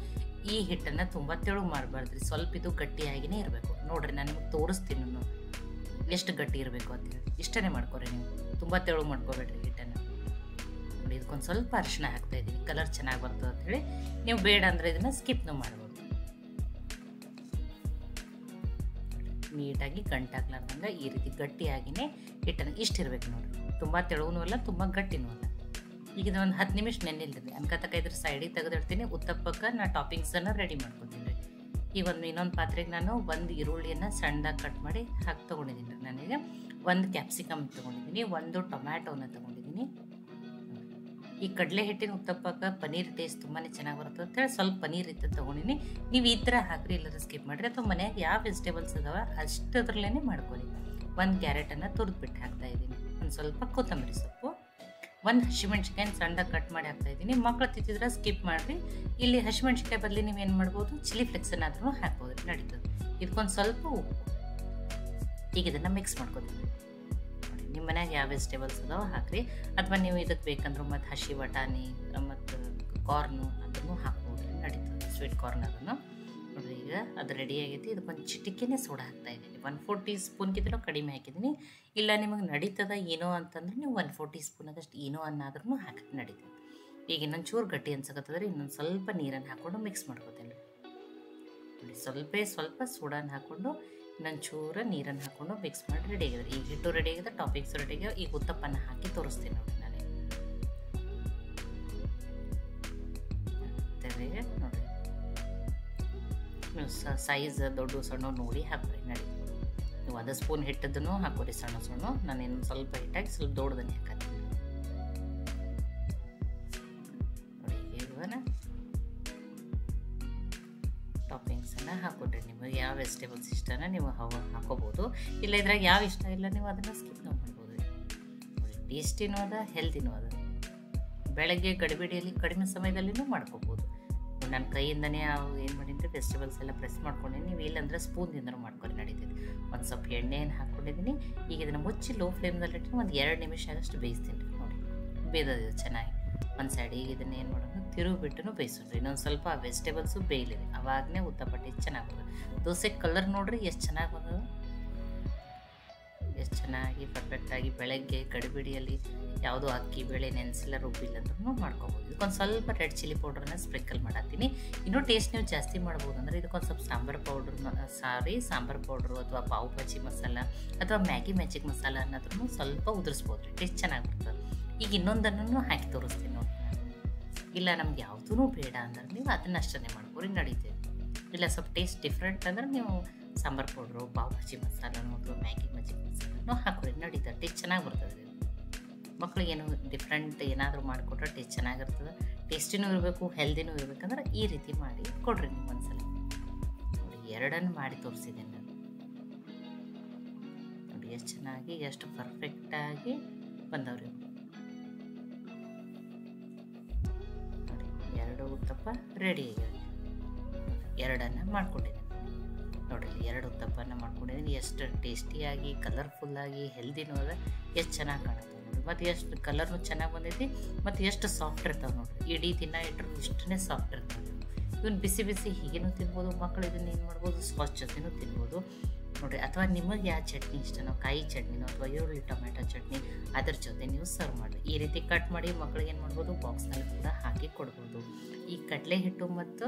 ಈ ಹಿಟ್ಟನ್ನು ತುಂಬ ತೆಳು ಮಾಡಬಾರ್ದ್ರಿ, ಸ್ವಲ್ಪ ಇದು ಗಟ್ಟಿಯಾಗಿಯೇ ಇರಬೇಕು. ನೋಡಿರಿ, ನಾನು ನಿಮಗೆ ತೋರಿಸ್ತೀನಿ ಎಷ್ಟು ಗಟ್ಟಿ ಇರಬೇಕು ಅಂತೇಳಿ. ಇಷ್ಟೇ ಮಾಡ್ಕೊರಿ ನೀವು, ತುಂಬ ತೆಳು ಮಾಡ್ಕೋಬೇಡ್ರಿ ಹಿಟ್ಟನ್ನು. ಇದಕ್ಕೊಂದು ಸ್ವಲ್ಪ ಅರಿಶಿನ ಹಾಕ್ತಾ ಇದ್ದೀನಿ, ಕಲರ್ ಚೆನ್ನಾಗಿ ಬರ್ತದೆ ಅಂಥೇಳಿ. ನೀವು ಬೇಡ ಅಂದರೆ ಇದನ್ನು ಸ್ಕಿಪ್ನು ಮಾಡ್ಬೋದು. ನೀಟಾಗಿ ಗಂಟಾಗ್ಲಾರ್ದಂಗೆ ಈ ರೀತಿ ಗಟ್ಟಿಯಾಗಿಯೇ ಹಿಟ್ಟನ್ನು ಇಷ್ಟಿರ್ಬೇಕು ನೋಡಿರಿ. ತುಂಬ ತೆಳುವೂ ಅಲ್ಲ, ತುಂಬ ಗಟ್ಟಿನೂ ಅಲ್ಲ. ಈಗ ಇದೊಂದು 10 ನಿಮಿಷ ನೆನ್ನಿಲ್ರಿ. ಅನ್ಕತಕ್ಕ ಇದ್ರ ಸೈಡಿಗೆ ತೆಗೆದಿಡ್ತೀನಿ. ಉತ್ತಪ್ಪಕ್ಕೆ ನಾ ಟಾಪಿಂಗ್ಸನ್ನು ರೆಡಿ ಮಾಡ್ಕೊತೀನಿ ರೀ. ಈಗ ಇನ್ನೊಂದು ಪಾತ್ರೆಗೆ ನಾನು 1 ಈರುಳ್ಳಿಯನ್ನು ಸಣ್ಣದಾಗಿ ಕಟ್ ಮಾಡಿ ತೊಗೊಂಡಿದ್ದೀನಿ. ನನಗೆ 1 ಕ್ಯಾಪ್ಸಿಕಮ್ ತೊಗೊಂಡಿದ್ದೀನಿ, 1 ಟೊಮ್ಯಾಟೋನ ತೊಗೊಂಡಿದ್ದೀನಿ. ಈ ಕಡಲೆ ಹಿಟ್ಟಿನ ಉತ್ತಪ್ಪಕ್ಕೆ ಪನ್ನೀರ್ ಟೇಸ್ಟ್ ತುಂಬಾ ಚೆನ್ನಾಗಿ ಬರುತ್ತೆ ಅಂತೇಳಿ ಸ್ವಲ್ಪ ಪನ್ನೀರ್ ಇತ್ತು ತೊಗೊಂಡಿನಿ. ನೀವು ಈ ಥರ ಹಾಕ್ರಿ, ಎಲ್ಲರೂ ಸ್ಕಿಪ್ ಮಾಡಿರಿ. ಅಥವಾ ಮನೆಯಾಗ ಯಾವ ವೆಜಿಟೇಬಲ್ಸ್ ಇದಾವೆ ಅಷ್ಟದ್ರಲ್ಲೇ ಮಾಡ್ಕೊಳ್ಳಿ. 1 ಕ್ಯಾರೆಟನ್ನು ತುರಿದ್ಬಿಟ್ಟು ಹಾಕ್ತಾಯಿದ್ದೀನಿ. ಒಂದು ಸ್ವಲ್ಪ ಕೊತ್ತಂಬರಿ ಸೊಪ್ಪು, 1 ಹಸಿಮೆಣ್ಸಿಕಾಯಿ ಸಣ್ಣದಾಗಿ ಕಟ್ ಮಾಡಿ ಹಾಕ್ತಾಯಿದ್ದೀನಿ. ಮಕ್ಕಳು ತಿಂತಿದ್ರೆ ಸ್ಕಿಪ್ ಮಾಡಿರಿ. ಇಲ್ಲಿ ಹಸಿಮೆಣ್ಸಿಕಾಯಿ ಬದಲಿ ನೀವು ಏನು ಮಾಡ್ಬೋದು, ಚಿಲ್ಲಿ ಫ್ಲೆಕ್ಸನ್ನಾದ್ರೂ ಹಾಕ್ಬೋದು, ನಡೀತದೆ. ಇದಕ್ಕೊಂದು ಸ್ವಲ್ಪ ಉಪ್ಪು. ಈಗ ಇದನ್ನು ಮಿಕ್ಸ್ ಮಾಡ್ಕೊತೀನಿ. ನಿಮ್ಮ ಮನ್ಯಾಗ ಯಾವ ವೆಜಿಟೇಬಲ್ಸ್ ಅದಾವೆ ಹಾಕ್ರಿ. ಅಥವಾ ನೀವು ಇದಕ್ಕೆ ಬೇಕಂದ್ರೆ ಮತ್ತು ಹಸಿ ಬಟಾಣಿ ಮತ್ತು ಕಾರ್ನು ಅದನ್ನು ಹಾಕ್ಬೋದು, ನಡೀತದೆ. ಸ್ವೀಟ್ ಕಾರ್ನ್ ಅದನ್ನು ನೋಡಿರಿ. ಈಗ ಅದು ರೆಡಿ ಆಗೈತಿ. ಇದಕ್ಕೊಂದು ಚಿಟಿಕೆನೇ ಸೋಡಾ ಹಾಕ್ತಾಯಿದ್ದೀನಿ. 1/4 ಟೀ ಸ್ಪೂನ್ಗಿಂತಲೂ ಕಡಿಮೆ ಹಾಕಿದ್ದೀನಿ. ಇಲ್ಲ ನಿಮಗೆ ನಡೀತದ ಏನೋ ಅಂತಂದ್ರೆ ನೀವು 1/4 ಟೀ ಸ್ಪೂನ್ ಆಗಷ್ಟು ಏನೋ ಅನ್ನಾದ್ರೂ ಹಾಕಿ ನಡೀತದೆ. ಈಗ ಇನ್ನೊಂದು ಚೂರು ಗಟ್ಟಿ ಅನ್ಸಕತ್ತದ್ರೆ ಇನ್ನೊಂದು ಸ್ವಲ್ಪ ನೀರನ್ನು ಹಾಕ್ಕೊಂಡು ಮಿಕ್ಸ್ ಮಾಡ್ಕೊತೀನಿ. ಸ್ವಲ್ಪ ಸೋಡಾನ ಹಾಕ್ಕೊಂಡು ಇನ್ನೊಂದು ಚೂರು ನೀರನ್ನು ಹಾಕ್ಕೊಂಡು ಮಿಕ್ಸ್ ಮಾಡಿ ರೆಡಿ ಆಗಿದ್ರೆ ಈಗ ಹಿಟ್ಟು ರೆಡಿ ಆಗಿದೆ, ಟಾಪಿಕ್ಸ್ ರೆಡಿ ಆಗಿದೆ. ಈಗ ಉತ್ತಪ್ಪನ ಹಾಕಿ ತೋರಿಸ್ತೀನಿ ನೋಡಿ ನಾನು. ನೋಡಿರಿ, ನೀವು ಸೈಜ್ ದೊಡ್ಡ ಸಣ್ಣ ನೋಡಿ ಹಾಕ್ರಿ, ನಡಿ. ನೀವು 1 ಸ್ಪೂನ್ ಹಿಟ್ಟದನ್ನು ಹಾಕೋರಿ, ಸಣ್ಣ. ನಾನು ಇನ್ನೊಂದು ಸ್ವಲ್ಪ ಹಿಟ್ಟಾಗಿ ಸ್ವಲ್ಪ ದೊಡ್ಡದನ್ನೇ ಹಾಕತ್ತೀನಿ ನೋಡಿ. ಈಗ ಟಾಪಿಂಗ್ಸನ್ನು ಹಾಕ್ಕೊಡ್ರಿ. ನಿಮಗೆ ಯಾವ ವೆಜಿಟೇಬಲ್ಸ್ ಇಷ್ಟನ ನೀವು ಹಾಕೋಬೋದು. ಇಲ್ಲ ಇದ್ರಾಗ ಯಾವ ಇಷ್ಟ ಇಲ್ಲ ನೀವು ಅದನ್ನು ಸ್ಕಿಪ್ ಮಾಡ್ಬೋದು. ಟೇಸ್ಟಿನೂ ಅದ, ಹೆಲ್ದಿನೂ ಅದ. ಬೆಳಗ್ಗೆ ಗಡಿಬಿಡಿಯಲ್ಲಿ ಕಡಿಮೆ ಸಮಯದಲ್ಲಿನೂ ಮಾಡ್ಕೋಬೋದು. ನನ್ನ ಕೈಯಿಂದನೇ ಏನು ಮಾಡೀನಿ, ವೆಜಿಟೇಬಲ್ಸ್ ಎಲ್ಲ ಪ್ರೆಸ್ ಮಾಡ್ಕೊಂಡೀನಿ. ನೀವು ಇಲ್ಲಾಂದ್ರೆ ಸ್ಪೂನ್ದಿಂದನೂ ಮಾಡ್ಕೊಂಡು ನಡೀತೈತಿ. ಒಂದು ಸ್ವಲ್ಪ ಎಣ್ಣೆಯನ್ನು ಹಾಕ್ಕೊಂಡಿದ್ದೀನಿ. ಈಗ ಇದನ್ನು ಮುಚ್ಚಿ ಲೋ ಫ್ಲೇಮ್ದಲ್ಲಿಟ್ಟು ಒಂದು 2 ನಿಮಿಷ ಆಗಷ್ಟು ಬೇಯಿಸ್ತೀನಿ ನೋಡಿ. ಬೇಯ್ದಿದೆ ಚೆನ್ನಾಗಿ. ಒಂದು ಸೈಡಿಗೆ ಇದನ್ನು ಏನು ಮಾಡೋದು, ತಿರುಗಿಬಿಟ್ಟು ಬೇಯಿಸೋದು. ಇನ್ನೊಂದು ಸ್ವಲ್ಪ ವೆಜಿಟೇಬಲ್ಸು ಬೇಯಲಿದೆ, ಅವಾಗನೇ ಉತ್ತಪ್ಪ ಟೇಸ್ಟ್ ಚೆನ್ನಾಗಿ ಬರ್ತದೆ. ದೋಸೆ ಕಲರ್ ನೋಡಿರಿ ಎಷ್ಟು ಚೆನ್ನಾಗಿ ಬಂದದು, ಎಷ್ಟು ಚೆನ್ನಾಗಿ ಪರ್ಫೆಕ್ಟಾಗಿ. ಬೆಳಗ್ಗೆ ಗಡಿಬಿಡಿಯಲ್ಲಿ ಯಾವುದೋ ಅಕ್ಕಿ ಬೇಳೆ ನೆನೆಸಿಲ್ಲ, ರುಬ್ಬಿಲ್ಲ ಅಂದ್ರೂ ಮಾಡ್ಕೊಬೋದು. ಇದಕ್ಕೊಂದು ಸ್ವಲ್ಪ ರೆಡ್ ಚಿಲ್ಲಿ ಪೌಡ್ರನ್ನ ಸ್ಪ್ರಿಂಕಲ್ ಮಾಡತ್ತೀನಿ. ಇನ್ನೂ ಟೇಸ್ಟ್ ನೀವು ಜಾಸ್ತಿ ಮಾಡ್ಬೋದು ಅಂದರೆ ಇದಕ್ಕೊಂದು ಸ್ವಲ್ಪ ಸಾಂಬಾರು ಪೌಡ್ರು ಅಥವಾ ಪಾವ್ ಭಾಜಿ ಮಸಾಲ ಅಥವಾ ಮ್ಯಾಗಿ ಮ್ಯಾಜಿಕ್ ಮಸಾಲ ಅನ್ನೋದ್ರೂ ಸ್ವಲ್ಪ ಉದುರಿಸ್ಬೋದು ರೀ, ಟೇಸ್ಟ್ ಚೆನ್ನಾಗಿ ಬರ್ತದೆ. ಈಗ ಇನ್ನೊಂದನ್ನು ಹಾಕಿ ತೋರಿಸ್ತೀನಿ ನೋಡಿ. ಇಲ್ಲ ನಮ್ಗೆ ಯಾವುದೂ ಬೇಡ ಅಂದ್ರೆ ನೀವು ಅದನ್ನಷ್ಟೇ ಮಾಡ್ಕೊರಿ, ನಡೀತೇವೆ. ಇಲ್ಲ ಸ್ವಲ್ಪ ಟೇಸ್ಟ್ ಡಿಫ್ರೆಂಟ್ ಅಂದ್ರೆ ನೀವು ಸಾಂಬಾರು ಪೌಡ್ರು, ಪಾವ್ ಭಾಜಿ ಮಸಾಲನೋ ಅಥವಾ ಮ್ಯಾಗಿ ಮ್ಯಾಜಿಕ್ ಮಸಾಲನೋ ಹಾಕೋರಿ, ನಡೀತದೆ. ಟೇಸ್ಟ್ ಚೆನ್ನಾಗಿ ಬರ್ತದೆ. ಮಕ್ಳಿಗೇನು ಡಿಫ್ರೆಂಟ್ ಏನಾದರೂ ಮಾಡಿಕೊಟ್ರೆ ಟೇಸ್ಟ್ ಚೆನ್ನಾಗಿರ್ತದೆ. ಟೇಸ್ಟಿನೂ ಇರಬೇಕು, ಹೆಲ್ದಿನೂ ಇರಬೇಕಂದ್ರೆ ಈ ರೀತಿ ಮಾಡಿ ಕೊಡ್ರಿ ನೀವು ಒಂದ್ಸಲ ನೋಡಿ. 2 ಮಾಡಿ ತೋರಿಸಿದ್ದೀನಿ ನಾನು ನೋಡಿ. ಎಷ್ಟು ಚೆನ್ನಾಗಿ, ಎಷ್ಟು ಪರ್ಫೆಕ್ಟಾಗಿ ಬಂದವ್ರಿ ನೋಡಿ. 2 ಉತ್ತಪ್ಪ ರೆಡಿ ಆಗ್ಯಾವ. 2 ಮಾಡ್ಕೊಂಡಿದ್ದೀನಿ ನೋಡಿರಿ. 2 ಉತ್ತಪ್ಪನ ಮಾಡ್ಕೊಂಡಿದ್ದೀನಿ. ಎಷ್ಟು ಟೇಸ್ಟಿಯಾಗಿ, ಕಲರ್ಫುಲ್ಲಾಗಿ, ಹೆಲ್ದಿನೂ ಅದ, ಎಷ್ಟು ಚೆನ್ನಾಗಿ ಕಾಣುತ್ತೆ ನೋಡಿ. ಮತ್ತು ಎಷ್ಟು ಕಲರ್ನು ಚೆನ್ನಾಗಿ ಬಂದೈತಿ ಮತ್ತು ಎಷ್ಟು ಸಾಫ್ಟ್ ಇರ್ತಾವೆ ನೋಡಿರಿ. ಇಡೀ ದಿನ ಇಟ್ಟರು ಇಷ್ಟೇ ಸಾಫ್ಟ್ ಇರ್ತಾವೆ. ಇವನ್ನ ಬಿಸಿ ಬಿಸಿ ಹೀಗೇನು ತಿನ್ಬೋದು, ಮಕ್ಕಳು ಇದನ್ನ ಏನು ಮಾಡ್ಬೋದು ಸಾಸ್ ಜೊತೆನೂ ತಿನ್ಬೋದು ನೋಡಿರಿ. ಅಥವಾ ನಿಮಗೆ ಯಾವ ಚಟ್ನಿ ಇಷ್ಟನೋ, ಕಾಯಿ ಚಟ್ನಿನೋ ಅಥವಾ ಈರುಳ್ಳಿ ಟೊಮೆಟೊ ಚಟ್ನಿ ಅದ್ರ ಜೊತೆ ನೀವು ಸರ್ವ್ ಮಾಡಿರಿ. ಈ ರೀತಿ ಕಟ್ ಮಾಡಿ ಮಕ್ಕಳಿಗೆ ಏನು ಮಾಡ್ಬೋದು ಬಾಕ್ಸ್ನಲ್ಲಿ ಕೂಡ ಹಾಕಿ ಕೊಡ್ಬೋದು. ಈ ಕಡಲೆ ಹಿಟ್ಟು ಮತ್ತು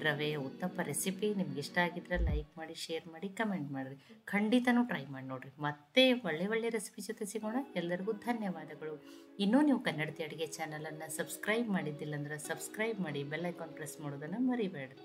ರವೆಯ ಉತ್ತಪ್ಪ ರೆಸಿಪಿ ನಿಮ್ಗೆ ಇಷ್ಟ ಆಗಿದ್ರೆ ಲೈಕ್ ಮಾಡಿ, ಶೇರ್ ಮಾಡಿ, ಕಮೆಂಟ್ ಮಾಡಿರಿ. ಖಂಡಿತನೂ ಟ್ರೈ ಮಾಡಿ ನೋಡಿರಿ. ಮತ್ತೆ ಒಳ್ಳೆ ರೆಸಿಪಿ ಜೊತೆ ಸಿಗೋಣ. ಎಲ್ಲರಿಗೂ ಧನ್ಯವಾದಗಳು. ಇನ್ನೂ ನೀವು ಕನ್ನಡತಿ ಅಡುಗೆ ಚಾನಲನ್ನು ಸಬ್ಸ್ಕ್ರೈಬ್ ಮಾಡಿದ್ದಿಲ್ಲ ಅಂದ್ರೆ ಸಬ್ಸ್ಕ್ರೈಬ್ ಮಾಡಿ, ಬೆಲ್ ಐಕಾನ್ ಪ್ರೆಸ್ ಮಾಡೋದನ್ನು ಮರಿಬೇಡ್ರಿ.